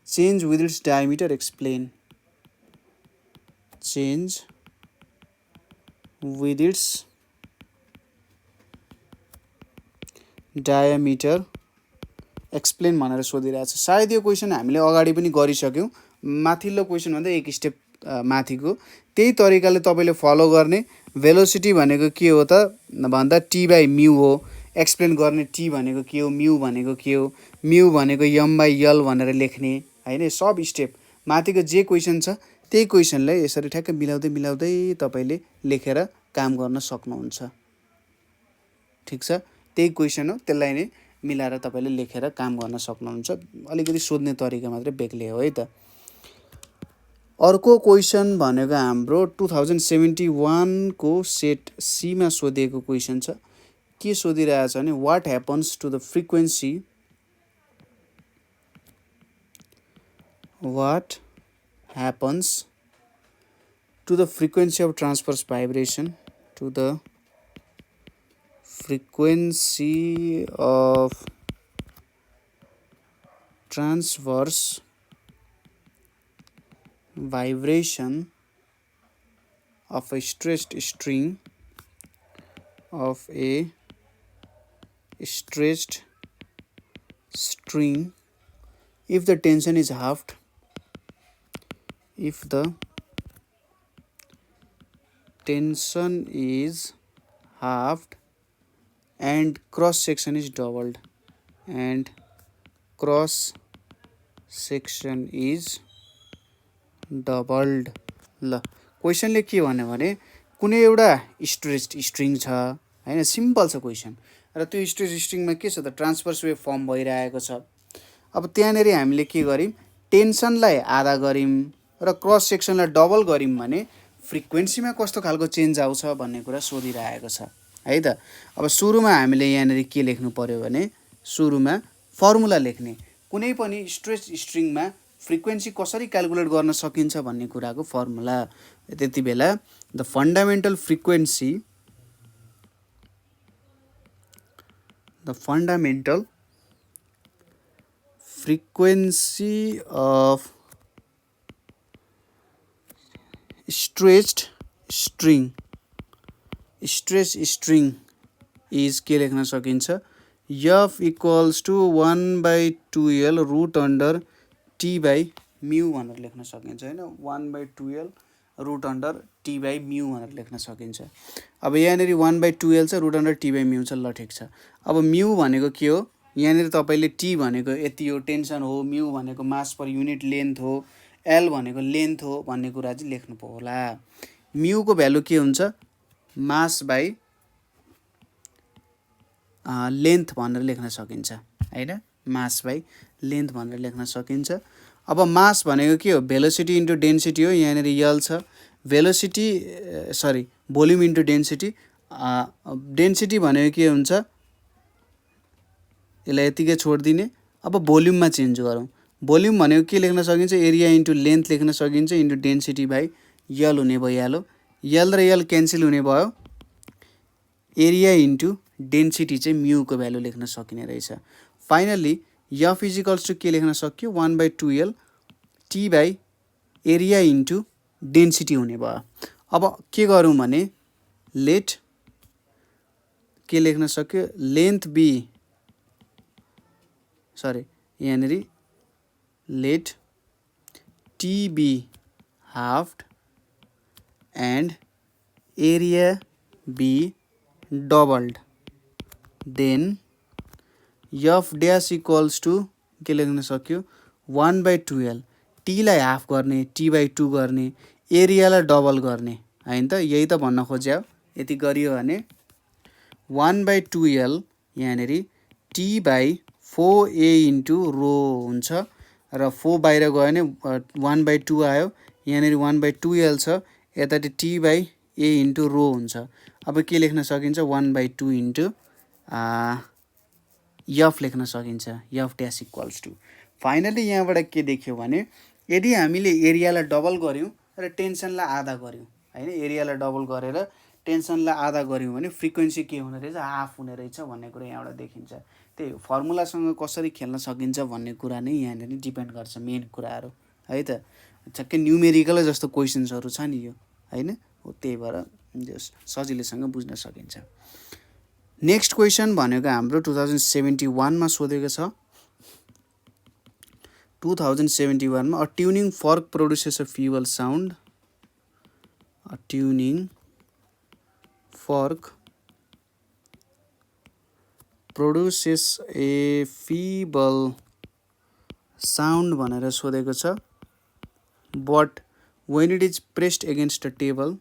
change with its diameter? Explain. Change with its diameter explain भनेर सोधिरहेको छ। सायद यो क्वेसन हामीले अगाडि पनि गरिसक्यौँ, माथिल्लो क्वेसनभन्दा एक स्टेप माथिको। त्यही तरिकाले तपाईँले फलो गर्ने। भेलोसिटी भनेको के हो त भन्दा टी बाई म्यू हो, एक्सप्लेन गर्ने टी भनेको के हो, म्यू भनेको के हो, म्यू भनेको एम बाई यल भनेर लेख्ने होइन। सब स्टेप माथिको जे क्वेसन छ त्यही क्वेसनलाई यसरी ठ्याक्क मिलाउँदै मिलाउँदै तपाईँले लेखेर काम गर्न सक्नुहुन्छ। ठिक छ, त्यही क्वेसन हो, त्यसलाई नै मिलाएर तपाईँले लेखेर काम गर्न सक्नुहुन्छ। अलिकति सोध्ने तरिका मात्रै बेग्लै हो है त। अर्को क्वेसन भनेको हाम्रो 2071 को सेट सीमा सोधिएको क्वेसन छ। के सोधिरहेछ भने, what happens to the frequency, what happens to the frequency of transverse vibration, to the frequency of transverse vibration of a stretched string, if the tension is halved, if the tension is halved and cross section is doubled, and cross section is doubled। ल क्वेसनले के भन्यो भने, कुनै एउटा stretched string छ हैन, simple छ question, र त्यो स्ट्रेच्ड स्ट्रिङमा के छ त ट्रान्सभर्स वेभ फर्म भइरहेको छ। अब त्यहाँनेरि हामीले के गर्यौं, टेन्सनलाई आधा गर्यौं र क्रस सेक्सनलाई डबल गर्यौं भने फ्रिक्वेन्सीमा कस्तो खालको चेन्ज आउँछ भन्ने कुरा सोधिरहेको छ है त। अब सुरुमा हामीले यहाँनिर के लेख्नु पर्यो भने सुरुमा फर्मुला लेख्ने, कुनै पनि स्ट्रेच स्ट्रिङमा फ्रिक्वेन्सी कसरी क्यालकुलेट गर्न सकिन्छ भन्ने कुराको फर्मुला। त्यति बेला the fundamental frequency of stretched string is के लेख्न सकिन्छ, F equals to 1/2L root under T by mu भनेर लेख्न सकिन्छ होइन। 1/2L root under T by mu भनेर लेख्न सकिन्छ। अब यहाँनिर 1/2L छ, root under T by mu छ, ल ठिक छ। अब म्यू भनेको के हो, यहाँनिर तपाईँले टी भनेको यति हो, टेन्सन हो, म्यू भनेको मास पर युनिट लेन्थ हो, एल भनेको लेन्थ हो भन्ने कुरा चाहिँ लेख्नु पर्यो होला। म्यूको भ्यालु के हुन्छ, मास बाई लेन्थ भनेर लेख्न सकिन्छ होइन, मास बाई लेन्थ भनेर लेख्न सकिन्छ। अब मास भनेको के हो, भेलोसिटी इन्टु डेन्सिटी हो, यहाँनिर यल छ, velocity volume into density, density भनेको के हुन्छ, यसलाई यतिकै छोडिदिने। अब भोल्युममा चेन्ज गरौँ, भोल्युम भनेको के लेख्न सकिन्छ, एरिया इन्टु लेन्थ लेख्न सकिन्छ, इन्टु डेन्सिटी बाई यल हुने भइहाल्यो, यल र यल क्यान्सल हुने भयो, एरिया इन्टु डेन्सिटी चाहिँ म्यूको भ्यालु लेख्न सकिने रहेछ। Finally F is equals to के लेख्न सक्यो, 1/2L T by area into density हुने भयो। अब के गरौँ भने लेट के लेख्न सक्यो, लेन्थ बी यहाँनिर let T be halved and area be doubled, then F dash equals to के लेख्न सक्यो, 1/2L टीलाई हाफ गर्ने, टी/2 गर्ने, एरियालाई डबल गर्ने होइन त, यही त भन्न खोज्यो। यति गरियो भने 1/2L यहाँनिर टी/4A इन्टु रो हुन्छ, र 4 बाहिर गयो भने 1/2 आयो, यहाँनिर 1/2L छ, यतापट्टि टी/A इन्टु रो हुन्छ। अब के लेख्न सकिन्छ, 1/2 इन्टु एफ लेख्न सकिन्छ, F dash equals to. Finally यहाँबाट के देख्यो भने यदि हामीले एरियालाई डबल गऱ्यौँ र टेन्सनलाई आधा गऱ्यौँ होइन, एरियालाई डबल गरेर टेन्सनलाई आधा गऱ्यौँ भने फ्रिक्वेन्सी के हुने रहेछ, हाफ हुने रहेछ भन्ने कुरा यहाँबाट देखिन्छ। त्यही हो, फर्मुलासँग कसरी खेल्न सकिन्छ भन्ने कुरा नै यहाँनिर डिपेन्ड गर्छ, मेन कुराहरू है त। ठ्याक्कै न्युमेरिकल जस्तो क्वेसन्सहरू छ नि यो होइन, हो त्यही भएर सजिलैसँग बुझ्न सकिन्छ। नेक्स्ट क्वेसन भनेको हाम्रो 2071मा सोधेको छ। 2071मा a tuning fork produces a feeble sound, a tuning fork produces a feeble sound भनेर सोधेको छ। But when it is pressed against a table,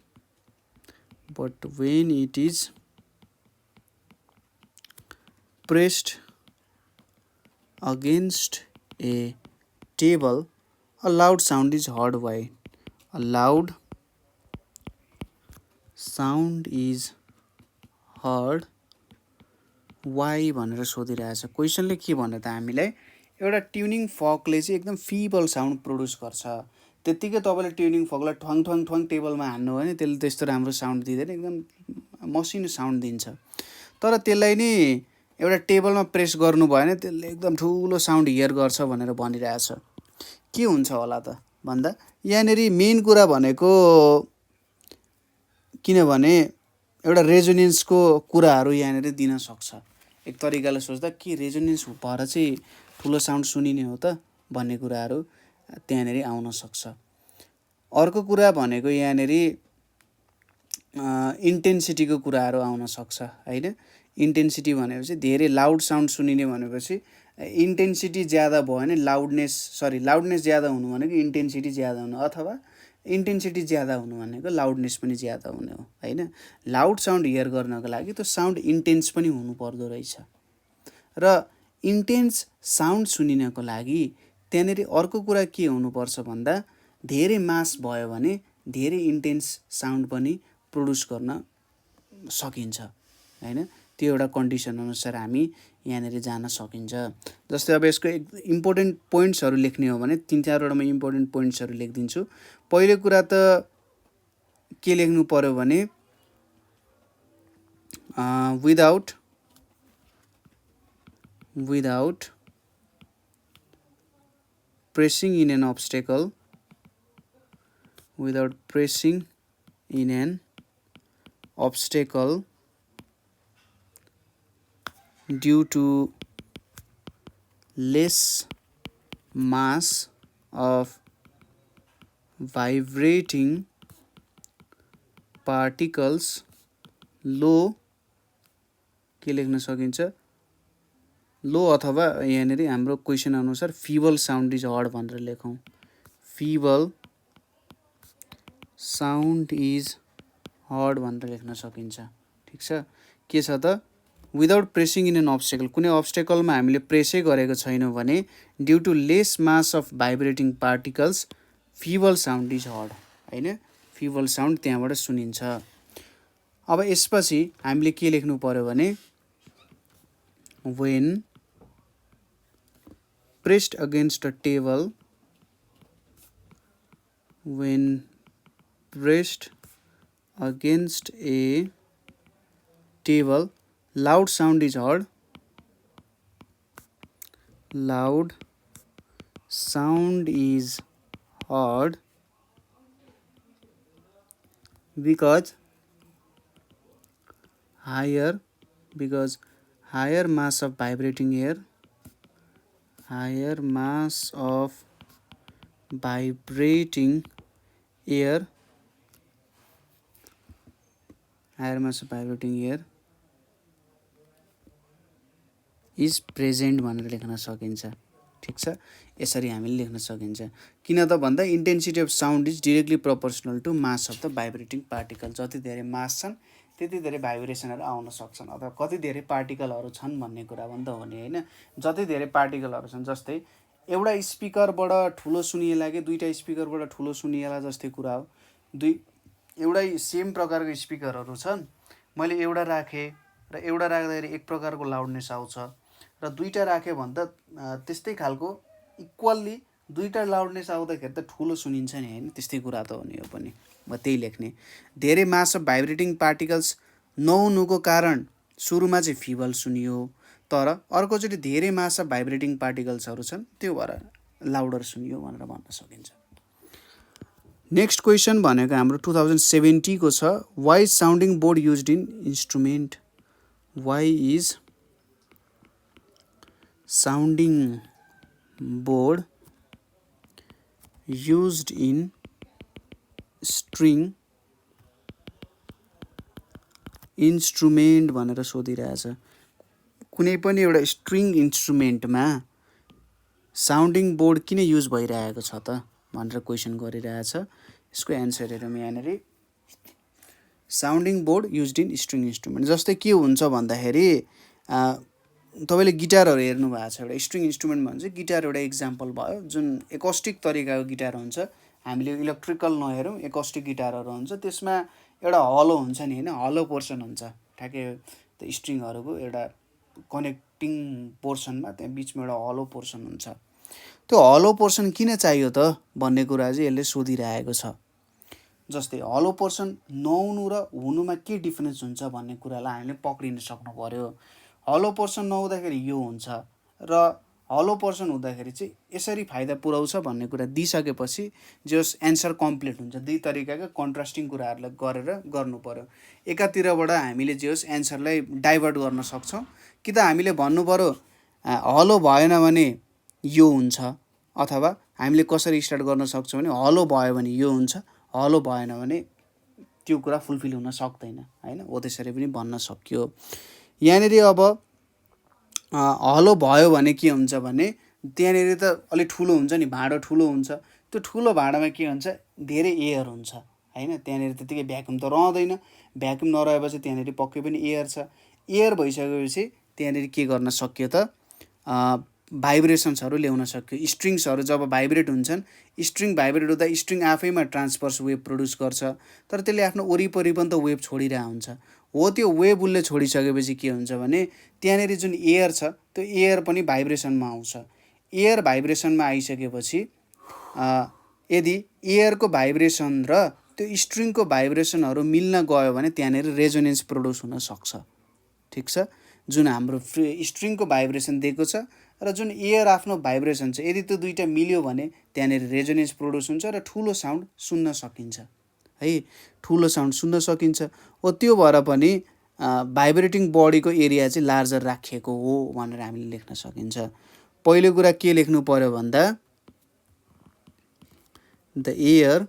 pressed against a table, a loud sound is heard. Why? A loud sound is heard. Why भनेर सोधिरहेछ। क्वेसनले के भन्यो त हामीलाई, एउटा tuning फर्कले चाहिँ एकदम फिबल साउन्ड प्रोड्युस गर्छ, त्यत्तिकै तपाईँले ट्युनिङ फर्कलाई ठ्वाङ ठ्वाङ ठ्वाङ टेबलमा हान्नु हो भने त्यसले त्यस्तो राम्रो साउन्ड दिँदैन, एकदम मसिनो साउन्ड दिन्छ। तर त्यसलाई नि एउटा टेबलमा प्रेस गर्नु भयो भने त्यसले एकदम ठुलो साउन्ड हियर गर्छ भनेर भनिरहेछ। के हुन्छ होला त भन्दा यहाँनिर मेन कुरा भनेको, किनभने एउटा रेजोनेन्सको कुराहरू यहाँनिर दिन सक्छ। एक तरिकाले सोच्दा के रेजोनेन्स भएर चाहिँ ठुलो साउन्ड सुनिने हो त भन्ने कुराहरू त्यहाँनिर आउन सक्छ। अर्को कुरा भनेको यहाँनिर इन्टेन्सिटीको कुराहरू आउन सक्छ होइन। इन्टेन्सिटी भनेपछि धेरै लाउड साउन्ड सुनिने भनेपछि इन्टेन्सिटी ज्यादा भयो भने लाउडनेस ज्यादा हुनु भनेको इन्टेन्सिटी ज्यादा हुनु, अथवा इन्टेन्सिटी ज्यादा हुनु भनेको लाउडनेस पनि ज्यादा हुने हो होइन। लाउड साउन्ड हियर गर्नको लागि त्यो साउन्ड इन्टेन्स पनि हुनुपर्दो रहेछ, र इन्टेन्स साउन्ड सुनिनको लागि त्यहाँनिर अर्को कुरा के हुनुपर्छ भन्दा धेरै मास भयो भने धेरै इन्टेन्स साउन्ड पनि प्रड्युस गर्न सकिन्छ हैन। त्यो एउटा कन्डिसन अनुसार हामी यहाँनिर जान सकिन्छ। जस्तै अब यसको इम्पोर्टेन्ट पोइन्ट्सहरू लेख्ने हो भने 3-4वटा म इम्पोर्टेन्ट पोइन्ट्सहरू लेखिदिन्छु। पहिलो कुरा त के लेख्नु पर्यो भने without pressing in an obstacle, due to less mass of vibrating particles, लो के लेख्न सकिन्छ, लो अथवा यहाँनिर हाम्रो क्वेसन अनुसार फिबल साउन्ड इज हर्ड भनेर लेखौँ। फिबल साउन्ड इज हर्ड भनेर लेख्न सकिन्छ। ठिक छ। के छ त without pressing in an obstacle, कुनै अब्स्टेकलमा हामीले प्रेसै गरेको छैनौँ भने due to less mass of vibrating particles feeble sound is heard हैन, फिबल साउन्ड त्यहाँबाट सुनिन्छ। अब यसपछि हामीले के लेख्नु पर्यो भने when pressed against a table, loud sound is heard, because higher mass of vibrating air, is present भनेर लेख्न सकिन्छ। ठिक छ। यसरी हामीले लेख्न सकिन्छ। किन त भन्दा intensity of sound is directly proportional to mass of the vibrating particle. जति धेरै मास छन् त्यति धेरै भाइब्रेसनहरू आउन सक्छन्, अथवा कति धेरै पार्टिकलहरू छन् भन्ने कुरा पनि त हो नि हैन। जति धेरै पार्टिकलहरू छन्, जस्तै एउटा स्पिकरबाट ठुलो सुनिएला कि दुईटा स्पिकरबाट ठुलो सुनिएला जस्तै कुरा हो। एउटै सेम प्रकारको स्पिकरहरू छन्, मैले एउटा राखेँ र एउटा राख्दाखेरि एक प्रकारको लाउडनेस आउँछ, र दुईटा राखेँ भन्दा त्यस्तै खालको इक्वल्ली दुईटा लाउडनेस आउँदाखेरि त ठुलो सुनिन्छ नि हैन। त्यस्तै कुरा त हो नि यो पनि। म त्यही लेख्ने। धेरै मास अफ भाइब्रेटिङ पार्टिकल्स नहुनुको कारण सुरुमा चाहिँ फिबल सुनियो, तर अर्कोचोटि धेरै मास अफ भाइब्रेटिङ पार्टिकल्सहरू छन् त्यो भएर लाउडर सुनियो भनेर भन्न सकिन्छ। नेक्स्ट क्वेसन भनेको हाम्रो 2070 को छ। Why sounding board used in instrument, why is sounding board used in string instrument भनेर सोधिरहेछ। कुनै पनि एउटा स्ट्रिङ इन्स्ट्रुमेन्टमा साउन्डिङ बोर्ड किन युज भइरहेको छ त भनेर क्वेसन गरिरहेछ। यसको एन्सर हेरौँ यहाँनिर। Sounding board used in string instrument, जस्तै के हुन्छ भन्दाखेरि तपाईँले गिटारहरू हेर्नु भएको छ। एउटा स्ट्रिङ इन्स्ट्रुमेन्ट भन्छ, गिटार एउटा इक्जाम्पल भयो, जुन एकोस्टिक तरिकाको गिटार हुन्छ। हामीले इलेक्ट्रिकल नहेरौँ, एकोस्टिक गिटारहरू हुन्छ, त्यसमा एउटा हलो हुन्छ नि हैन, हलो पोर्सन हुन्छ ठ्याक्कै त्यो स्ट्रिङहरूको एउटा कनेक्टिङ पोर्सनमा, त्यहाँ बिचमा एउटा हलो पोर्सन हुन्छ। त्यो हलो पोर्सन किन चाहियो त भन्ने कुरा चाहिँ यसले सोधिरहेको छ। जस्तै हलो पोर्सन नहुनु र हुनुमा के डिफरेन्स हुन्छ भन्ने कुरालाई हामीले पक्रिन सक्नु पर्यो। हलो पोर्सन नहुँदाखेरि यो हुन्छ र हलो पोर्सन हुँदाखेरि चाहिँ यसरी फाइदा पुऱ्याउँछ भन्ने कुरा दिइसकेपछि जस एन्सर कम्प्लिट हुन्छ। दुई तरिकाका कन्ट्रास्टिङ कुराहरूलाई गरेर गर्नु पर्यो। एकातिरबाट हामीले जस एन्सरलाई डाइभर्ट गर्न सक्छौँ, कि त हामीले भन्नु पर्यो हलो भएन भने यो हुन्छ, अथवा हामीले कसरी स्टार्ट गर्न सक्छौँ भने हलो भयो भने यो हुन्छ, हलो भएन भने त्यो कुरा फुलफिल हुन सक्दैन हैन। हो त्यसरी पनि भन्न सकियो। यहाँनिर अब हलो भयो भने के हुन्छ भने त्यहाँनिर त अलि ठुलो हुन्छ नि, भाँडो ठुलो हुन्छ। त्यो ठुलो भाँडामा के हुन्छ, धेरै एयर हुन्छ हैन। त्यहाँनिर त्यतिकै भ्याक्युम त रहँदैन, भ्याक्युम नरहेपछि त्यहाँनिर पक्कै पनि एयर छ। एयर भइसकेपछि त्यहाँनिर के गर्न सक्यो त भाइब्रेसन्सहरू ल्याउन सक्यो। स्ट्रिङ्सहरू जब भाइब्रेट हुन्छन्, स्ट्रिङ भाइब्रेट हुँदा स्ट्रिङ आफैमा ट्रान्सभर्स वेभ प्रड्युस गर्छ, तर त्यसले आफ्नो वरिपरि पनि त वेभ छोडिरहेको हुन्छ। हो त्यो वेभ उसले छोडिसकेपछि के हुन्छ भने त्यहाँनिर जुन एयर छ त्यो एयर पनि भाइब्रेसनमा आउँछ। एयर भाइब्रेसनमा आइसकेपछि यदि एयरको भाइब्रेसन र त्यो स्ट्रिङको भाइब्रेसनहरू मिल्न गयो भने त्यहाँनिर रेजोनेन्स प्रड्युस हुनसक्छ। ठिक छ, जुन हाम्रो स्ट्रिङको भाइब्रेसन दिएको छ र जुन एयर आफ्नो भाइब्रेसन छ, यदि त्यो दुईवटा मिल्यो भने त्यहाँनिर रेजोनेन्स प्रड्युस हुन्छ र ठुलो साउन्ड सुन्न सकिन्छ है, ठुलो साउन्ड सुन्न सकिन्छ। हो त्यो भएर पनि भाइब्रेटिङ बडीको एरिया चाहिँ लार्जर राखिएको हो भनेर हामीले लेख्न सकिन्छ। पहिलो कुरा के लेख्नु पर्यो भन्दा the air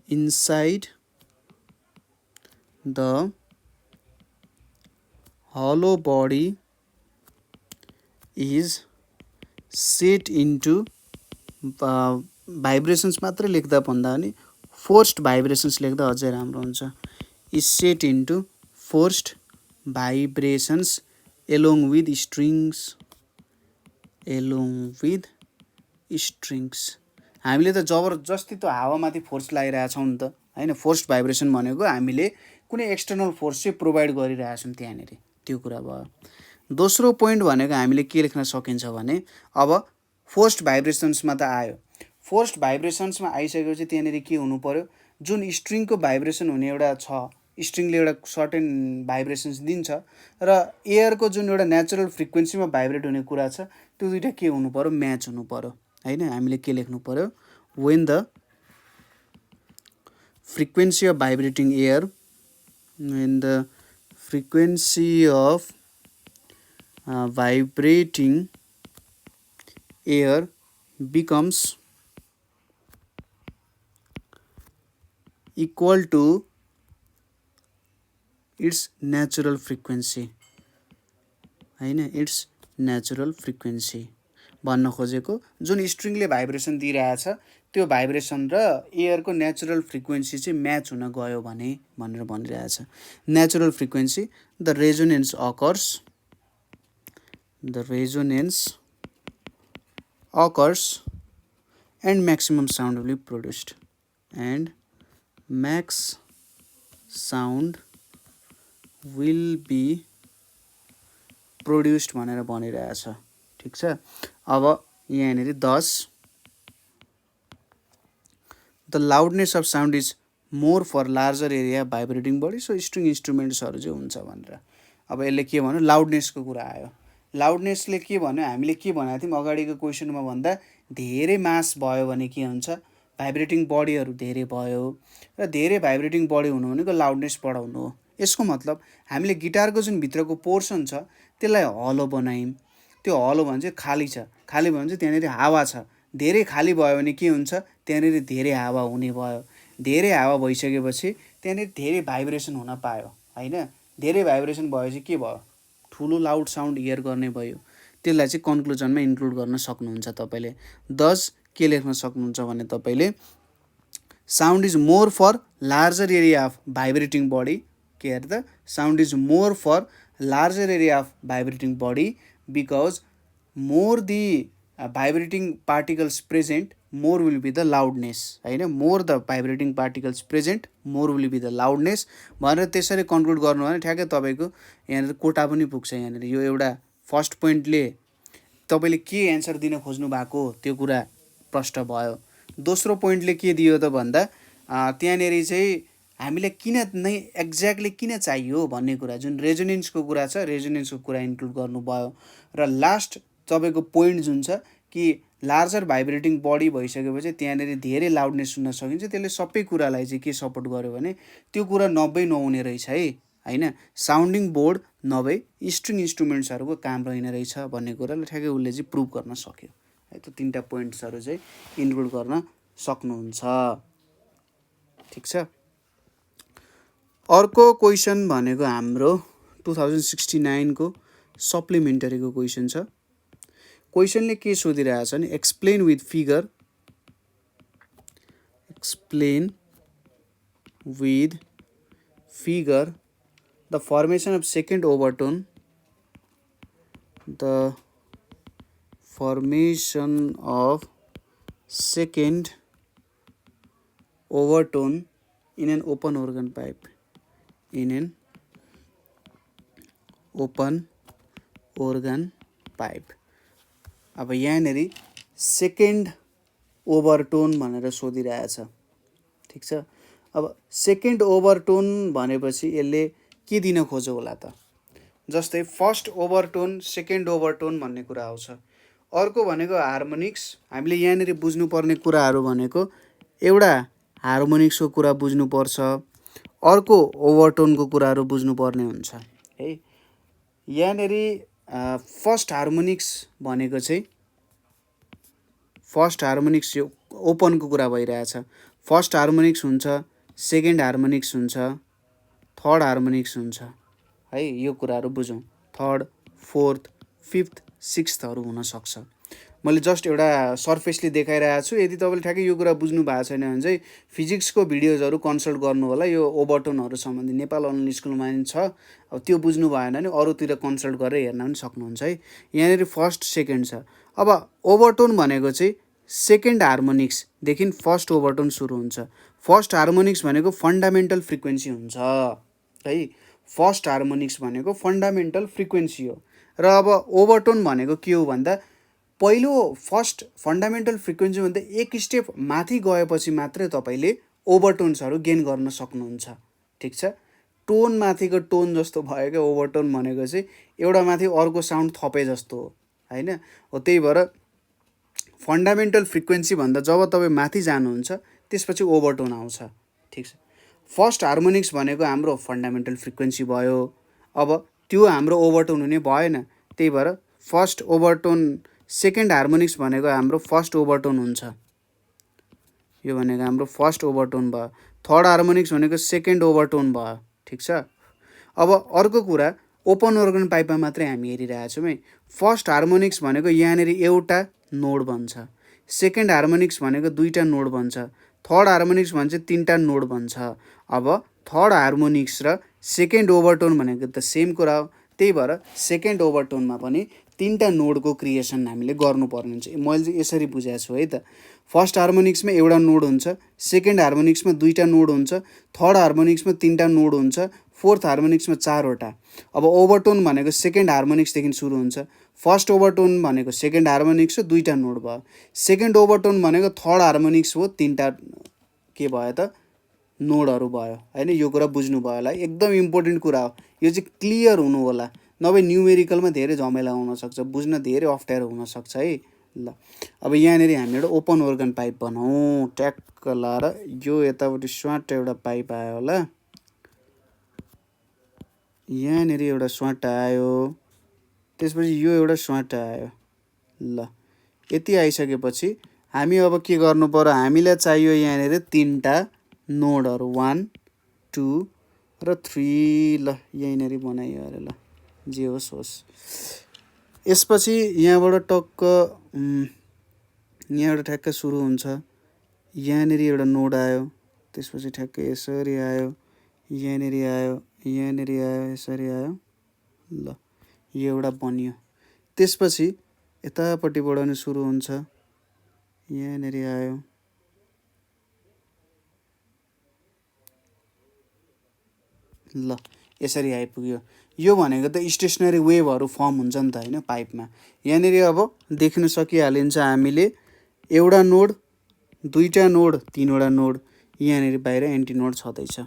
inside the hollow body is set into vibrations मात्रै लेख्दा भन्दा नि फोर्स्ड भाइब्रेसन्स लेख्दा अझै राम्रो हुन्छ। Is set into forced vibrations along with strings. हामीले त जबरजस्ती त्यो हावामाथि फोर्स लगाइरहेछौँ नि त होइन। फोर्स्ड भाइब्रेसन भनेको हामीले कुनै एक्सटर्नल फोर्स चाहिँ प्रोभाइड गरिरहेछौँ त्यहाँनिर, त्यो कुरा भयो। दोस्रो पोइन्ट भनेको हामीले के लेख्न सकिन्छ भने अब फोर्स्ड भाइब्रेसन्समा त आयो, फोर्स्ड भाइब्रेसन्समा आइसकेपछि त्यहाँनिर के हुनु पर्यो, जुन स्ट्रिङको भाइब्रेसन हुने एउटा छ, स्ट्रिङले एउटा सर्टेन भाइब्रेसन्स दिन्छ र एयरको जुन एउटा नेचुरल फ्रिक्वेन्सीमा भाइब्रेट हुने कुरा छ त्यो दुइटा के हुनु पर्यो, म्याच हुनु पर्यो होइन। हामीले के लेख्नु पर्यो, when the frequency of vibrating air, when the frequency of vibrating air becomes equal to its natural frequency होइन, इट्स नेचुरल फ्रिक्वेन्सी भन्न खोजेको जुन स्ट्रिङले भाइब्रेसन दिइरहेछ त्यो भाइब्रेसन र एयरको नेचुरल फ्रिक्वेन्सी चाहिँ म्याच हुन गयो भने भनेर भनिरहेछ। Natural frequency the resonance occurs and maximum sound will be produced and max sound will be produced भनेर भनिरहेछ। ठिक छ, अब यहाँनिर 10 the loudness of sound is more for larger area vibrating body, so string इन्स्ट्रुमेन्ट्सहरू चाहिँ हुन्छ भनेर। अब यसले के भन्यो, लाउडनेसको कुरा आयो। लाउडनेसले के भन्यो, हामीले के भनेको थियौँ अगाडिको क्वेसनमा भन्दा धेरै मास भयो भने के हुन्छ, भाइब्रेटिङ बडीहरू धेरै भयो र धेरै भाइब्रेटिङ बडी हुनु भनेको लाउडनेस बढाउनु हो। यसको मतलब हामीले गिटारको जुन भित्रको पोर्सन छ त्यसलाई हलो बनायौँ, त्यो हलो भने चाहिँ खाली छ, खाली भयो भने चाहिँ त्यहाँनिर हावा छ, धेरै खाली भयो भने के हुन्छ, त्यहाँनिर धेरै हावा हुने भयो, धेरै हावा भइसकेपछि त्यहाँनिर धेरै भाइब्रेसन हुन पायो होइन। धेरै भाइब्रेसन भएपछि के भयो, ठुलो लाउड साउन्ड हियर गर्ने भयो। त्यसलाई चाहिँ कन्क्लुजनमा इन्क्लुड गर्न सक्नुहुन्छ तपाईँले। 10 के लेख्न सक्नुहुन्छ भने तपाईँले sound is more for larger area of vibrating body, के अरे त sound is more for larger area of vibrating body because more the vibrating particles present more will be the loudness होइन। More the vibrating particles present more will be the loudness भनेर त्यसरी conclude गर्नु भने ठ्याक्कै तपाईँको यहाँनिर कोटा पनि पुग्छ। यहाँनिर यो एउटा फर्स्ट पोइन्टले तपाईँले के एन्सर दिन खोज्नु भएको त्यो कुरा प्रष्ट भयो। दोस्रो पोइन्टले के दियो त भन्दा त्यहाँनिर चाहिँ हामीलाई किन नै एक्ज्याक्टली किन चाहियो भन्ने कुरा, जुन रेजोनेन्सको कुरा छ रेजोनेन्सको कुरा इन्क्लुड गर्नुभयो। र लास्ट तपाईँको पोइन्ट जुन छ कि लार्जर भाइब्रेटिङ बडी भइसकेपछि त्यहाँनिर धेरै लाउडनेस सुन्न सकिन्छ, त्यसले सबै कुरालाई चाहिँ के सपोर्ट गर्यो भने त्यो कुरा नभई नहुने रहेछ है होइन। साउन्डिङ बोर्ड नभए स्ट्रिङ इन्स्ट्रुमेन्ट्सहरूको काम रहेन रहेछ भन्ने कुरालाई ठ्याक्कै उसले चाहिँ प्रुभ गर्न सक्यो है। त्यो 3टा पोइन्ट्सहरू चाहिँ इन्क्लुड गर्न सक्नुहुन्छ। ठिक छ, अर्को क्वेसन भनेको हाम्रो 2069 को सप्लिमेन्टरीको क्वेसन छ। क्वेसनले के सोधिरहेछ भने explain with figure the formation of second overtone the formation of second overtone in an open organ pipe. In an open organ pipe. अब यहाँनेरि सेकेन्ड ओभरटोन भनेर सोधिरहेछ, ठिक छ। अब सेकेन्ड ओभरटोन भनेपछि यसले के दिन खोज्यो होला त? जस्तै फर्स्ट ओभरटोन सेकेन्ड ओभरटोन भन्ने कुरा आउँछ। अर्को भनेको हार्मोनिक्स। हामीले यहाँनेरि बुझ्नुपर्ने कुराहरू भनेको एउटा हार्मोनिक्सको कुरा बुझ्नुपर्छ, अर्को ओभरटोनको कुराहरू बुझ्नुपर्ने हुन्छ है। यहाँनेरि फर्स्ट हार्मोनिक्स भनेको चाहिँ फर्स्ट हार्मोनिक्स यो ओपनको कुरा भइरहेछ। फर्स्ट हार्मोनिक्स हुन्छ, सेकेन्ड हार्मोनिक्स हुन्छ, थर्ड हार्मोनिक्स हुन्छ है। यो कुराहरू बुझौँ। थर्ड, फोर्थ, फिफ्थ, सिक्स्थहरू हुनसक्छ। मैले जस्ट एउटा सर्फेसली देखाइरहेको छु। यदि तपाईँले ठ्याक्कै यो कुरा बुझ्नु भएको छैन भने चाहिँ फिजिक्सको भिडियोजहरू कन्सल्ट गर्नु होला। यो ओभरटोनहरू सम्बन्धी नेपाल अनलाइन स्कुलमा पनि छ। अब त्यो बुझ्नु भएन भने अरूतिर कन्सल्ट गरेर हेर्न पनि सक्नुहुन्छ है। यहाँनिर फर्स्ट सेकेन्ड छ। अब ओभरटोन भनेको चाहिँ सेकेन्ड हार्मोनिक्सदेखि फर्स्ट ओभरटोन सुरु हुन्छ। फर्स्ट हार्मोनिक्स भनेको फन्डामेन्टल फ्रिक्वेन्सी हुन्छ है। फर्स्ट हार्मोनिक्स भनेको फन्डामेन्टल फ्रिक्वेन्सी हो। र अब ओभरटोन भनेको के हो भन्दा पहिलो फर्स्ट फन्डामेन्टल फ्रिक्वेन्सीभन्दा एक स्टेप माथि गएपछि मात्रै तपाईँले ओभरटोन्सहरू गेन गर्न सक्नुहुन्छ, ठिक छ। टोन माथिको टोन जस्तो भयो क्या ओभरटोन भनेको चाहिँ, एउटा माथि अर्को साउन्ड थपे जस्तो हो होइन हो। त्यही भएर फन्डामेन्टल फ्रिक्वेन्सीभन्दा जब तपाईँ माथि जानुहुन्छ त्यसपछि ओभरटोन आउँछ, ठिक छ। फर्स्ट हार्मोनिक्स भनेको हाम्रो फन्डामेन्टल फ्रिक्वेन्सी भयो। अब त्यो हाम्रो ओभरटोन हुने भएन। त्यही भएर फर्स्ट ओभरटोन सेकेन्ड हार्मोनिक्स भनेको हाम्रो फर्स्ट ओभरटोन हुन्छ। यो भनेको हाम्रो फर्स्ट ओभरटोन भयो। थर्ड हार्मोनिक्स भनेको सेकेन्ड ओभरटोन भयो, ठिक छ। अब अर्को कुरा ओपन अर्गन पाइपमा मात्रै हामी हेरिरहेछौँ है। फर्स्ट हार्मोनिक्स भनेको यहाँनिर एउटा नोड बन्छ, सेकेन्ड हार्मोनिक्स भनेको दुईवटा नोड बन्छ, थर्ड हार्मोनिक्स भने चाहिँ तिनवटा नोड बन्छ। अब थर्ड हार्मोनिक्स र सेकेन्ड ओभरटोन भनेको त सेम कुरा हो। त्यही भएर सेकेन्ड ओभरटोनमा पनि तिनवटा नोडको क्रिएसन हामीले गर्नुपर्ने हुन्छ। मैले चाहिँ यसरी बुझाएको छु है त। फर्स्ट हार्मोनिक्समा एउटा नोड हुन्छ, सेकेन्ड हार्मोनिक्समा दुईवटा नोड हुन्छ, थर्ड हार्मोनिक्समा तिनवटा नोड हुन्छ, फोर्थ हार्मोनिक्समा चारवटा। अब ओभरटोन भनेको सेकेन्ड हार्मोनिक्सदेखि सुरु हुन्छ। फर्स्ट ओभरटोन भनेको सेकेन्ड हार्मोनिक्स हो, दुईवटा नोड भयो। सेकेन्ड ओभरटोन भनेको थर्ड हार्मोनिक्स हो, तिनवटा के भयो त नोडहरू भयो होइन। यो कुरा बुझ्नुभयो होला, एकदम इम्पोर्टेन्ट कुरा हो। यो चाहिँ क्लियर हुनु होला, नभए न्युमेरिकलमा धेरै झमेला हुनसक्छ, बुझ्न धेरै अप्ठ्यारो हुनसक्छ है। ल अब यहाँनिर हामी एउटा ओपन अर्गन पाइप बनाऊँ। ट्याक्क लाएर यो यतापट्टि स्वाट एउटा पाइप आयो होला, यहाँनिर एउटा स्वाट आयो, त्यसपछि यो एउटा स्वाट आयो। ल यति आइसकेपछि हामी अब के गर्नु पर्यो, हामीलाई चाहियो यहाँनिर तिनवटा नोडहरू 1 2 र 3। ल यहीँनिर बनाइयो अरे, ल जे होस् होस्। यसपछि यहाँबाट टक्क यहाँबाट ठ्याक्क सुरु हुन्छ। यहाँनिर एउटा नोड आयो, त्यसपछि ठ्याक्क यसरी आयो, यहाँनिर आयो, यहाँनिर आयो, यसरी आयो। ल यो एउटा बनियो। त्यसपछि यतापट्टिबाट नि सुरु हुन्छ, यहाँनिर आयो, ल यसरी आइपुग्यो। यो भनेको त स्टेसनरी वेभहरू फर्म हुन्छ नि त होइन पाइपमा। यहाँनिर अब देख्न सकिहालिन्छ हामीले एउटा नोड, दुईवटा नोड, तिनवटा नोड, यहाँनिर बाहिर एन्टी नोड छँदैछ।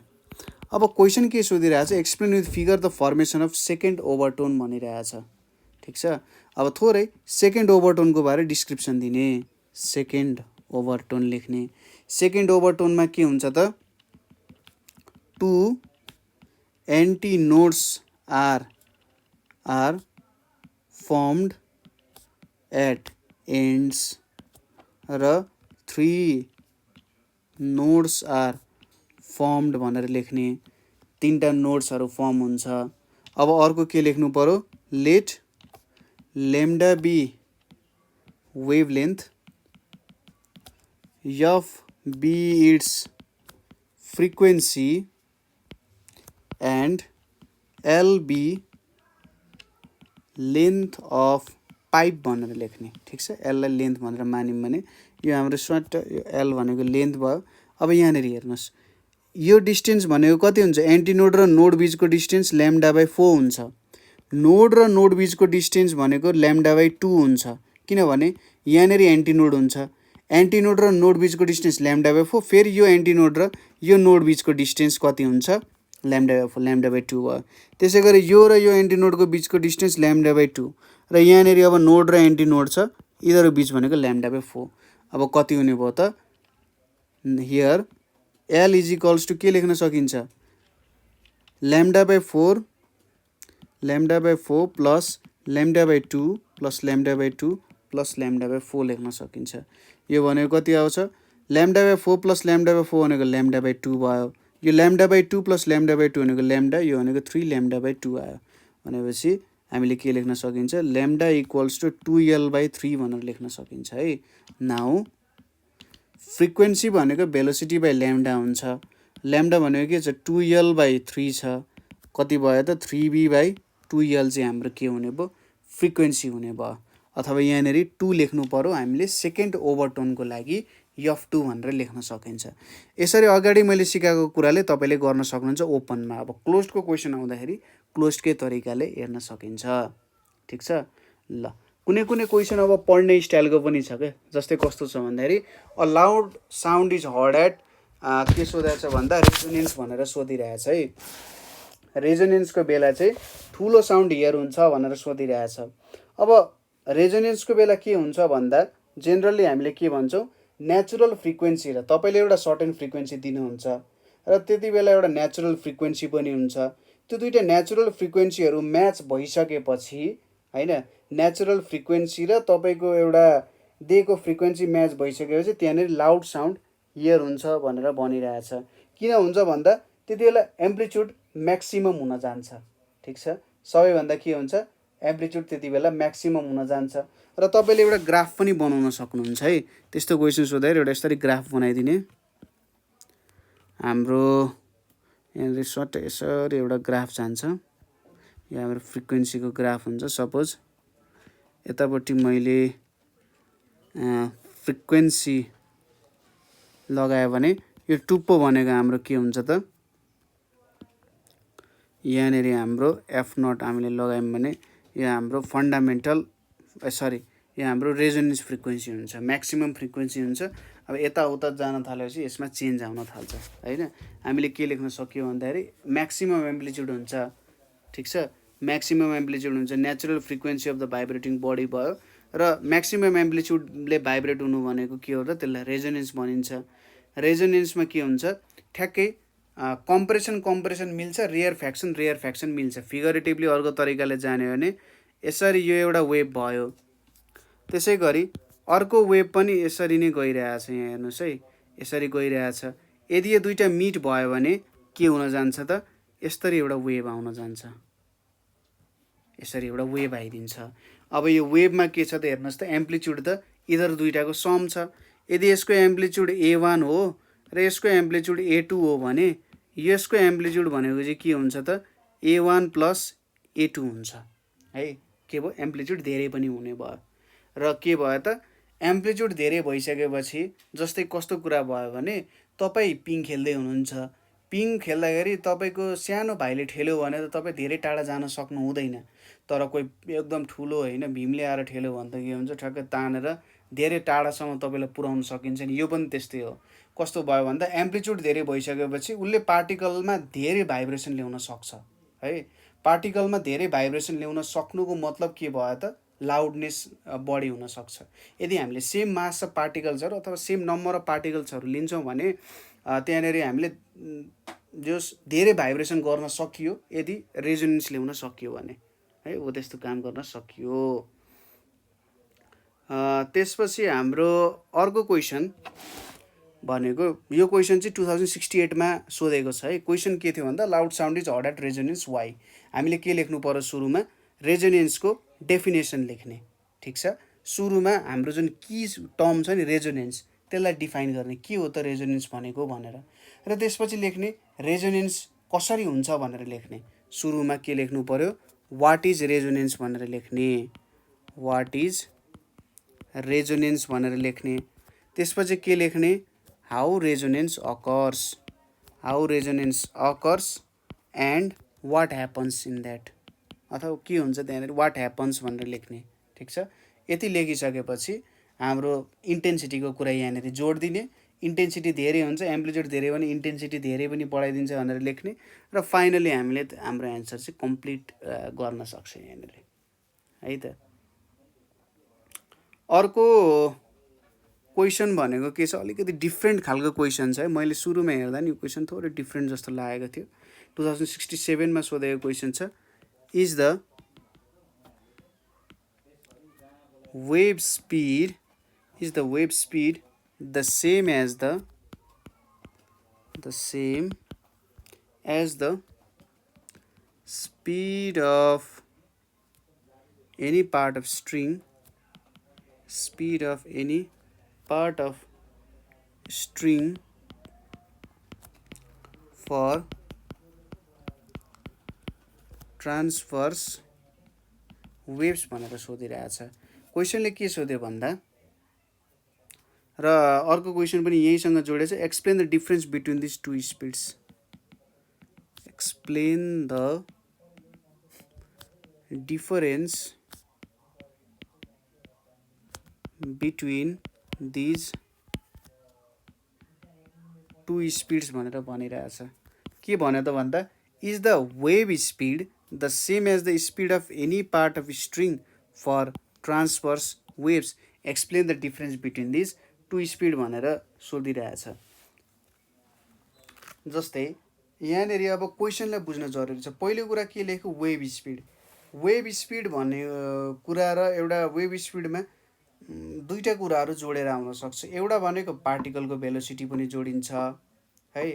अब क्वेसन के सोधिरहेछ, explain with figure the formation of second overtone भनिरहेछ, ठिक छ। अब थोरै सेकेन्ड ओभरटोनको बारे डिस्क्रिप्सन दिने, सेकेन्ड ओभरटोन लेख्ने। सेकेन्ड ओभरटोनमा के हुन्छ त, two antinodes are formed at ends र 3 नोड्स आर फर्मड भनेर लेख्ने। तिनवटा नोड्सहरू फर्म हुन्छ। अब अर्को के लेख्नु पर्यो, let lambda be wavelength, F be its frequency and L be length of pipe भनेर लेख्ने, ठिक छ। एललाई लेन्थ भनेर मान्यौँ भने यो हाम्रो स्वाट यो एल भनेको लेन्थ भयो। अब यहाँनिर हेर्नुहोस्, यो डिस्टेन्स भनेको कति हुन्छ, एन्टिनोड र नोड बिचको डिस्टेन्स λ/4 हुन्छ। नोड र नोड बिचको डिस्टेन्स भनेको λ/2 हुन्छ, किनभने यहाँनिर एन्टिनोड हुन्छ। एन्टिनोड र नोड बिचको डिस्टेन्स λ/4, फेरि यो एन्टिनोड र यो नोड बिचको डिस्टेन्स कति हुन्छ, λ/4, λ/2 भयो। त्यसै गरी यो र यो एन्टिनोडको बिचको डिस्टेन्स λ/2 र यहाँनिर अब नोड र एन्टिनोड छ, यिनीहरू बिच भनेको λ/4। अब कति हुने भयो त, here L is equals to के लेख्न सकिन्छ, λ/4 प्लस λ/2 प्लस λ/2 प्लस λ/4 लेख्न सकिन्छ। यो भनेको कति आउँछ, λ/4 प्लस λ/4 भनेको λ/2 भयो। यो λ/2 प्लस λ/2 भनेको λ, यो भनेको 3 λ/2 आयो। भनेपछि हामीले के लेख्न सकिन्छ, λ इक्वल्स टु 2l/3 भनेर लेख्न सकिन्छ है। नाउ फ्रिक्वेन्सी भनेको भेलोसिटी बाई λ हुन्छ। λ भनेको के छ, 2l/3 छ, कति भयो त 3v/2l चाहिँ हाम्रो के हुने भयो, फ्रिक्वेन्सी हुने भयो। अथवा यहाँनिर 2 लेख्नु पर्यो हामीले सेकेन्ड ओभरटोनको लागि f2 भनेर लेख्न सकिन्छ। यसरी अगाडि मैले सिकाएको कुराले तपाईँले गर्न सक्नुहुन्छ ओपनमा। अब क्लोज्डको क्वेसन आउँदाखेरि क्लोज्डकै तरिकाले हेर्न सकिन्छ, ठिक छ। ल कुनै कुनै क्वेसन अब पढ्ने स्टाइलको पनि छ क्या, जस्तै कस्तो छ भन्दाखेरि a loud sound is heard at के सोधेको छ भन्दा रेजोनेन्स भनेर सोधिरहेछ है। रेजोनेन्सको बेला चाहिँ ठुलो साउन्ड हियर हुन्छ भनेर सोधिरहेछ। अब रेजोनेन्सको बेला के हुन्छ भन्दा जेनरली हामीले के भन्छौँ, नेचुरल फ्रिक्वेन्सी र तपाईँले एउटा सर्टेन फ्रिक्वेन्सी दिनुहुन्छ र त्यति बेला एउटा नेचुरल फ्रिक्वेन्सी पनि हुन्छ। त्यो दुईवटा नेचुरल फ्रिक्वेन्सीहरू म्याच भइसकेपछि होइन, नेचुरल फ्रिक्वेन्सी र तपाईँको एउटा दिएको फ्रिक्वेन्सी म्याच भइसकेपछि त्यहाँनिर लाउड साउन्ड हियर हुन्छ भनेर भनिरहेछ। किन हुन्छ भन्दा त्यति बेला एम्प्लिट्युड म्याक्सिमम हुन जान्छ, ठिक छ। सबैभन्दा के हुन्छ, एम्प्लिट्युड त्यति बेला म्याक्सिमम हुन जान्छ। र तपाईँले एउटा ग्राफ पनि बनाउन सक्नुहुन्छ है। त्यस्तो क्वेसन सोध्दाखेरि एउटा यसरी ग्राफ बनाइदिने, हाम्रो यहाँनिर सर्ट यसरी एउटा ग्राफ जान्छ, यो हाम्रो फ्रिक्वेन्सीको ग्राफ हुन्छ। सपोज यतापट्टि मैले फ्रिक्वेन्सी लगायो भने यो टुप्पो भनेको हाम्रो के हुन्छ त, यहाँनिर हाम्रो f0 हामीले लगायौँ भने यो हाम्रो फन्डामेन्टल यो हाम्रो रेजोनेन्स फ्रिक्वेन्सी हुन्छ, म्याक्सिमम फ्रिक्वेन्सी हुन्छ। अब यताउता जान थालेपछि यसमा चेन्ज आउन थाल्छ होइन। हामीले के लेख्न सक्यो भन्दाखेरि म्याक्सिमम एम्प्लिट्युड हुन्छ, ठिक छ। म्याक्सिमम एम्प्लिट्युड हुन्छ, natural frequency of the vibrating body भयो। र म्याक्सिमम एम्प्लिट्युडले भाइब्रेट हुनु भनेको के हो त, त्यसलाई रेजोनेन्स भनिन्छ। रेजोनेन्समा के हुन्छ, ठ्याक्कै कम्प्रेसन मिल्छ, रेयर फ्याक्सन मिल्छ। फिगरेटिभली अर्को तरिकाले जाने हो भने यसरी यो एउटा वेभ भयो, त्यसै गरी अर्को वेभ पनि यसरी नै गइरहेछ, यहाँ हेर्नुहोस् है, यसरी गइरहेछ। यदि यो दुईवटा मिट भयो भने के हुन जान्छ त, यसरी एउटा वेभ आउन जान्छ, यसरी एउटा वेभ आइदिन्छ। अब यो वेभमा के छ त हेर्नुहोस् त, एम्प्लिट्युड त इधर दुईटाको सम छ। यदि यसको एम्प्लिट्युड a1 हो र यसको एम्प्लिट्युड a2 हो भने यसको एम्प्लिट्युड भनेको चाहिँ के हुन्छ त, a1 प्लस a2 हुन्छ है। के भयो, एम्प्लिट्युड धेरै पनि हुने भयो। र के भयो त, एम्प्लिट्युड धेरै भइसकेपछि जस्तै कस्तो कुरा भयो भने तपाईँ पिङ खेल्दै हुनुहुन्छ, पिङ खेल्दाखेरि तपाईँको सानो भाइले ठेल्यो भने त तपाईँ धेरै टाढा जान सक्नु हुँदैन। तर कोही एकदम ठुलो होइन भीमले आएर ठेल्यो भने त के हुन्छ, ठ्याक्कै तानेर धेरै टाढासम्म तपाईँलाई पुर्याउन सकिन्छ नि। यो पनि त्यस्तै हो। कस्तो भयो भन्दा एम्प्लिट्युड धेरै भइसकेपछि उसले पार्टिकलमा धेरै भाइब्रेसन ल्याउन सक्छ है। पार्टिकलमा धेरै भाइब्रेसन ल्याउन सक्नुको मतलब के भयो त, लाउडनेस बढी हुनसक्छ। यदि हामीले सेम मास अफ पार्टिकल्सहरू अथवा सेम नम्बर अफ पार्टिकल्सहरू लिन्छौँ भने त्यहाँनिर हामीले जस धेरै भाइब्रेसन गर्न सकियो, यदि रेजोनेन्स ल्याउन सकियो भने है, हो त्यस्तो काम गर्न सकियो। त्यसपछि हाम्रो अर्को क्वेसन भनेको, यो क्वेसन चाहिँ 2068 मा सोधेको छ है। क्वेसन के थियो भन्दा loud sound is heard at resonance why. हामीले के लेख्नु पर्यो, सुरुमा रेजोनेन्सको डेफिनेसन लेख्ने, ठिक छ। सुरुमा हाम्रो जुन की टर्म छ नि रेजोनेन्स, त्यसलाई डिफाइन गर्ने, के हो त रेजोनेन्स भनेको भनेर। र त्यसपछि लेख्ने रेजोनेन्स कसरी हुन्छ भनेर लेख्ने। सुरुमा के लेख्नु पर्यो, वाट इज रेजोनेन्स भनेर लेख्ने, वाट इज रेजोनेन्स भनेर लेख्ने। त्यसपछि के लेख्ने, how resonance occurs, how resonance occurs and what happens in that, अथवा के हुन्छ त्यहाँनिर वाट ह्यापन्स भनेर लेख्ने। ठिक छ, यति लेखिसकेपछि हाम्रो इन्टेन्सिटीको कुरा यहाँनिर जोड दिने। इन्टेन्सिटी धेरै हुन्छ, एम्प्लिट्युड धेरै भने इन्टेन्सिटी धेरै पनि बढाइदिन्छ भनेर लेख्ने र फाइनली हामीले हाम्रो एन्सर चाहिँ कम्प्लिट गर्न सक्छ यहाँनिर है त। अर्को क्वेसन भनेको के छ, अलिकति डिफ्रेन्ट खालको क्वेसन छ है। मैले सुरुमा हेर्दा नि यो क्वेसन थोरै डिफ्रेन्ट जस्तो लागेको थियो। 2067 मा सोधेको क्वेसन छ, is the wave speed, is the wave speed the same as the speed of any part of string, speed of any part of string for transverse waves भनेर सोधिरहेछ। क्वेसनले के सोध्यो भन्दा, र अर्को क्वेसन पनि यहीसँग जोडेछ, explain the difference between this two speeds, explain the difference between these two speeds भनेर भनिरहेछ। के भन्यो त भन्दा, is the wave speed the same as the speed of any part of string for transverse waves, explain the difference between these two speed भनेर सोधिरहेछ। जस्तै यहाँनिर अब क्वेसनलाई बुझ्न जरुरी छ। पहिलो कुरा के लेख्यो, वेभ स्पिड। वेभ स्पिड भन्ने कुरा र एउटा वेभ स्पिडमा दुईटा कुराहरू जोडेर आउन सक्छ। एउटा भनेको पार्टिकलको भेलोसिटी पनि जोडिन्छ है,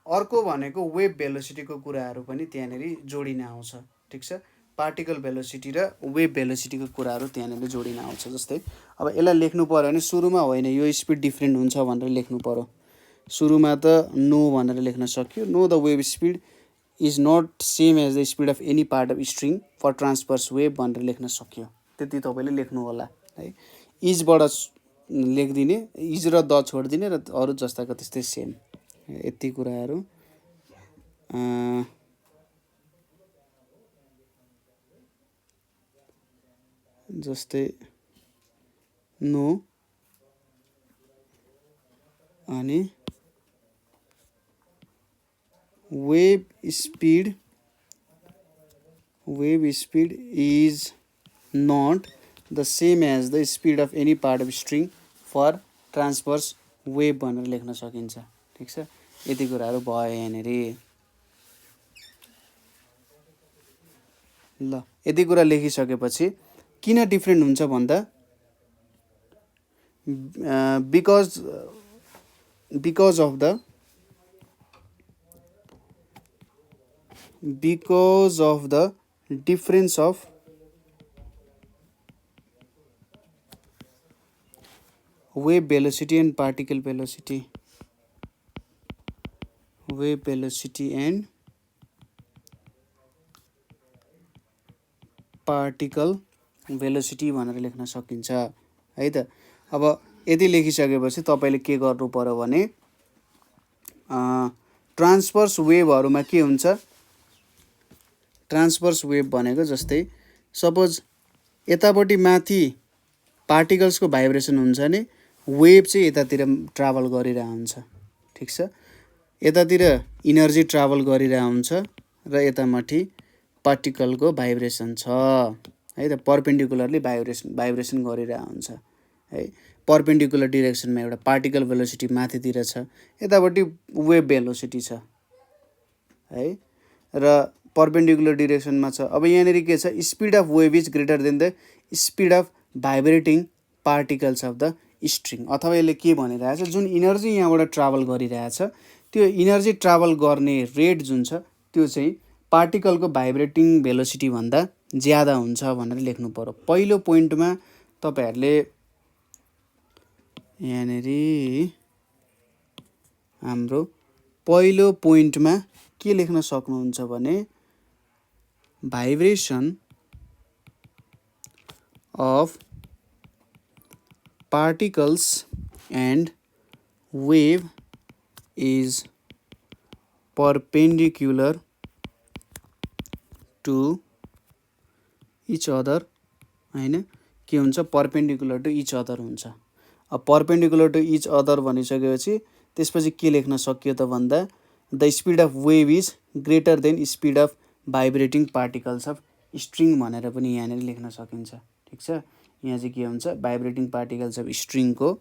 अर्को भनेको वेभ भेलोसिटीको कुराहरू पनि त्यहाँनिर जोडिन आउँछ। ठिक छ, पार्टिकल भेलोसिटी र वेभ भेलोसिटीको कुराहरू त्यहाँनिर जोडिन आउँछ। जस्तै अब यसलाई लेख्नु पर्यो भने सुरुमा होइन यो स्पिड डिफ्रेन्ट हुन्छ भनेर लेख्नु पर्यो। सुरुमा त नो भनेर लेख्न सक्यो, no the wave speed is not same as the speed of any part of string for transverse wave भनेर लेख्न सक्यो। त्यति तपाईँले लेख्नु होला है। इजबाट लेखिदिने, इज र द छोडिदिने र अरू जस्ताको त्यस्तै सेम, यति कुराहरू। जस्तै नो अनि wave speed is not the same as the speed of any part of string for transverse wave भनेर लेख्न सकिन्छ। ठिक छ, यति कुराहरू भयो यहाँनिर। ल, यति कुरा लेखिसकेपछि किन डिफ्रेन्ट हुन्छ भन्दा, because of the difference of wave velocity and particle velocity, wave velocity and particle velocity भनेर लेख्न सकिन्छ है त। अब यति लेखिसकेपछि तपाईँले के गर्नु पर्यो भने, ट्रान्सभर्स वेभहरूमा के हुन्छ, ट्रान्सभर्स वेभ भनेको जस्तै सपोज यतापट्टि माथि पार्टिकल्सको भाइब्रेसन हुन्छ नि, वेभ चाहिँ यतातिर ट्राभल गरिरहेको हुन्छ। ठिक छ, यतातिर इनर्जी ट्राभल गरिरहेको हुन्छ र यतामाथि पार्टिकलको भाइब्रेसन छ है त, पर्पेन्डिकुलरली भाइब्रेसन गरिरहेको हुन्छ है। पर्पेन्डिकुलर डिरेक्सनमा एउटा पार्टिकल भेलोसिटी माथितिर छ, यतापट्टि वेभ भेलोसिटी छ है, र पर्पेन्डिकुलर डिरेक्सनमा छ। अब यहाँनिर के छ, speed of wave is greater than the speed of vibrating particles of the string. अथवा यसले के भनिरहेछ, जुन इनर्जी यहाँबाट ट्राभल गरिरहेछ त्यो इनर्जी ट्राभल गर्ने रेट जुन छ त्यो चाहिँ पार्टिकलको भाइब्रेटिङ भेलोसिटी भन्दा ज्यादा हुन्छ भनेर लेख्नु पर्यो। पहिलो पोइन्टमा तपाईहरुले यहाँनिर हाम्रो पहिलो पोइन्टमा के लेख्न सक्नुहुन्छ भने vibration of particles and wave is perpendicular to each other हैन के हुन्छ perpendicular to each other हुन्छ अब perpendicular to each other भनिसकेपछि त्यसपछि के लेख्न सकियो त भन्दा the speed of wave is greater than speed of vibrating particles of string भनेर पनि यहाँनिर लेख्न सकिन्छ ठीक छ यहाँ चाहिँ के हुन्छ vibrating particles of string को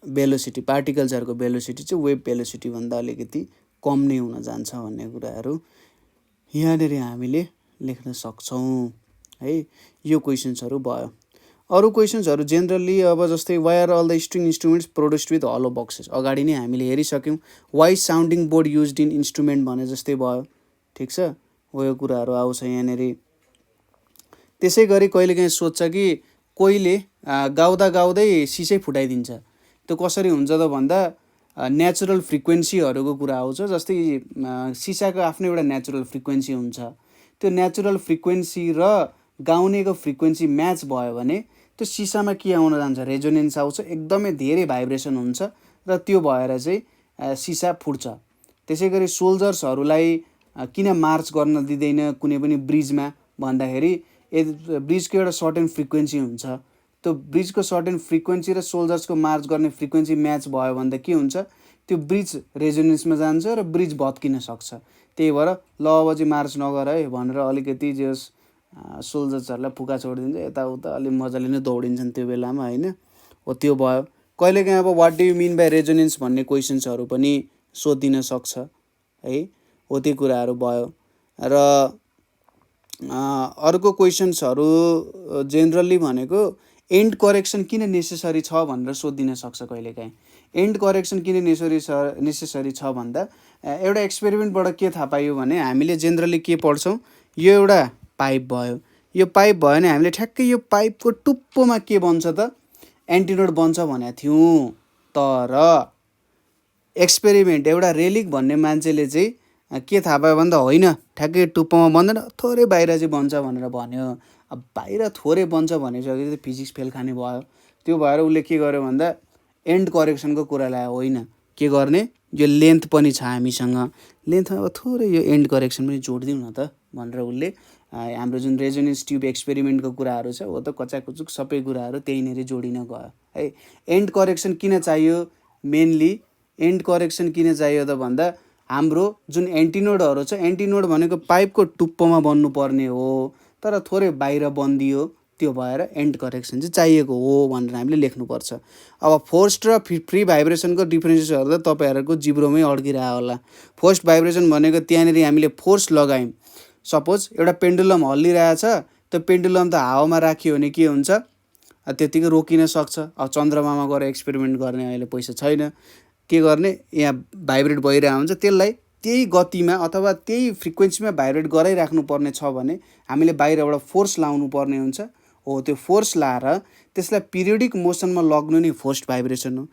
भेलोसिटी पार्टिकल्सहरुको भेलोसिटी चाहिँ वेभ भेलोसिटी भन्दा अलिकति कम नै हुन जान्छ भन्ने कुराहरु यहाँनिर हामीले लेख्न सक्छौं है यो क्वेशन्सहरु भयो अरु क्वेशन्सहरु जेनरली अब जस्तै why are all the string instruments produced with hollow boxes अगाडि नै हामीले हेरिसक्यौं why sounding board used in instrument भने जस्तै भयो ठीक छ हो यो कुराहरु आउँछ यहाँनिर त्यसैगरी कहिलेकाहीँ सोध्छ कि कोहीले गाउँदा गाउँदै सिसै फुटाइदिन्छ त्यो कसरी हुन्छ त भन्दा नेचुरल फ्रिक्वेन्सीहरुको कुरा आउँछ जस्तै सिसाको आफ्नो एउटा नेचुरल फ्रिक्वेन्सी हुन्छ त्यो नेचुरल फ्रिक्वेन्सी र गाउनेको फ्रिक्वेन्सी म्याच भयो भने त्यो सिसामा के आउन जान्छ रेजोनेन्स आउँछ एकदमै धेरै भाइब्रेसन हुन्छ र त्यो भएर चाहिँ सिसा फुट्छ त्यसैगरी सोल्जर्सहरुलाई किन मार्च गर्न दिदैन कुनै पनि ब्रिजमा भन्दाखेरि ब्रिजको एउटा सर्टेन फ्रिक्वेन्सी हुन्छ त्यो ब्रिजको सर्टेन फ्रिक्वेन्सी र सोल्जर्सको मार्च गर्ने फ्रिक्वेन्सी म्याच भयो भन्दा के हुन्छ त्यो ब्रिज रेजोनेन्समा जान्छ र ब्रिज भत्किन सक्छ त्यही भएर ल अब चाहिँ मार्च नगर है भनेर अलिकति जस सोल्जर्सहरुलाई फुका छोडिदिन्छ यताउता अलि मजाले नै दौडिन्छन् त्यो बेलामा हैन हो त्यो भयो कहिलेकाहीँ अब what do you mean by resonance भन्ने क्वेशन्सहरु पनि सोधिन सक्छ है हो त्यो कुराहरु भयो र अर्को क्वेशन्सहरु जेनरली भनेको एन्ड करेक्सन किन नेसेसरी छ भनेर सोधिन सक्छ कहिलेकाहीँ एन्ड करेक्सन किन नेसेसरी छ भन्दा एउटा एक्सपेरिमेन्टबाट के थाहा पाइयो भने हामीले जेनरली के पढ्छौं यो एउटा पाइप भयो यो पाइप भयो भने हामीले ठ्याक्कै यो पाइपको टुप्पोमा के बन्छ त एन्टिनोड बन्छ भनेको थियौं तर एक्सपेरिमेन्ट एउटा रेलिक भन्ने मान्छेले चाहिँ के थाहा पायो भन्दा होइन ठ्याक्कै टुप्पोमा बन्दैन थोरै बाहिर चाहिँ बन्छ भनेर भन्यो अब बाहिर थोरै बन्छ भनिसकेपछि फिजिक्स फेल खाने भयो त्यो भएर उले के गर्यो भन्दा एन्ड करेक्सनको कुरा ल्यायो होइन के गर्ने यो लेन्थ पनि छ हामीसँग लेन्थमा अब थोरै यो एन्ड करेक्सन पनि जोड्दिउँ न त भनेर उले हाम्रो जुन रेजोनेन्स ट्युब एक्सपेरिमेन्टको कुराहरु छ हो त कचाकुचुक सबै कुराहरु त्यहीनेरि जोडिन गयो है एन्ड करेक्सन किन चाहियो मेनली एन्ड करेक्सन किन चाहियो त भन्दा हाम्रो जुन एन्टिनोडहरु छ एन्टिनोड भनेको पाइपको टुप्पोमा बन्नु पर्ने हो तर थोरै बाहिर बन्दियो त्यो भएर एन्ड करेक्सन चाहिँ चाहिएको हो भनेर हामीले लेख्नु पर्छ अब फोर्स्ड र फ्री भाइब्रेसनको डिफरेन्सेसहरु त तपाईहरुको जिब्रोमै अड्किरा होला फोर्स्ड भाइब्रेसन भनेको त्यहाँनेरि हामीले फोर्स लगायौं सपोज एउटा पेन्डुलम हल्लिरहेछ त्यो पेन्डुलम त हावामा राखियो भने के हुन्छ त्यतिकै रोकिन सक्छ अब चन्द्रमामा गएर एक्सपेरिमेन्ट गर्ने अहिले पैसा छैन के गर्ने यहाँ भाइब्रेट भइरहेको हुन्छ त्यसलाई त्यही गतिमा अथवा त्यही फ्रिक्वेन्सीमा भाइब्रेट गराइराख्नु पर्ने छ भने हामीले बाहिरबाट फोर्स लाउनु पर्ने हुन्छ हो त्यो फोर्स लाएर त्यसलाई पिरियोडिक मोसनमा लग्नु नै फोर्स्ड भाइब्रेसन हो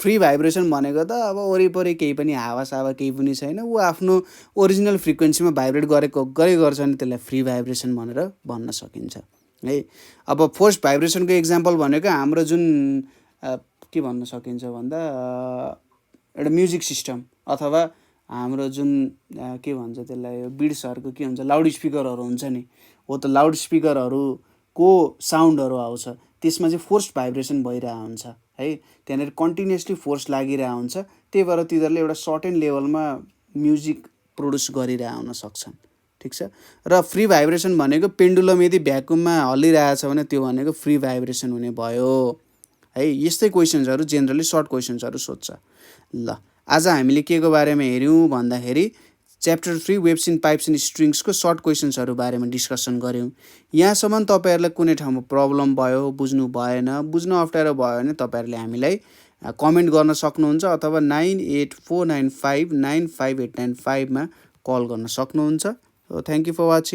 फ्री भाइब्रेसन भनेको त अब वरिपरि केही पनि हावासावा केही पनि छैन उ आफ्नो ओरिजिनल फ्रिक्वेन्सीमा भाइब्रेट गरे गर्छ नि त्यसलाई फ्री भाइब्रेसन भनेर भन्न सकिन्छ है अब फोर्स्ड भाइब्रेसनको एक्जाम्पल भनेको हाम्रो जुन के भन्न सकिन्छ भन्दा एउटा म्युजिक सिस्टम अथवा हाम्रो जुन के भन्छ त्यसलाई बिट्सहरुको के हुन्छ लाउड स्पिकरहरु हुन्छ नि हो त लाउड स्पिकरहरुको साउन्डहरु आउँछ त्यसमा चाहिँ फोर्स्ड भाइब्रेसन भइरहेको हुन्छ है त्यहाँनेर कन्टिन्युअसली फोर्स लागिरहेको हुन्छ त्यही भएर तिनीहरुले एउटा सर्टेन लेभलमा म्युजिक प्रोड्युस गरिरहेको हुन सक्छन् ठीक छ र फ्री भाइब्रेसन भनेको पेन्डुलम यदि भ्याकुममा हल्लिरहेछ भने त्यो भनेको फ्री भाइब्रेसन हुने भयो है यस्तै क्वेशन्सहरु जेनरली सर्ट क्वेशन्सहरु सोध्छ ल आज हामीले के को बारेमा हेर्यौं भन्दाखेरि chapter 3 waves in pipes and स्ट्रिङ्सको सर्ट क्वेशन्सहरु बारेमा डिस्कसन गर्यौं यहाँसम्म तपाईहरुलाई कुनै ठाउँमा प्रब्लम भयो बुझ्नु भएन बुझ्न अप्ठ्यारो भयो भने तपाईहरुले हामीलाई कमेन्ट गर्न सक्नुहुन्छ अथवा 9849595895 मा कल गर्न सक्नुहुन्छ थ्यांक यू फर वाचिङ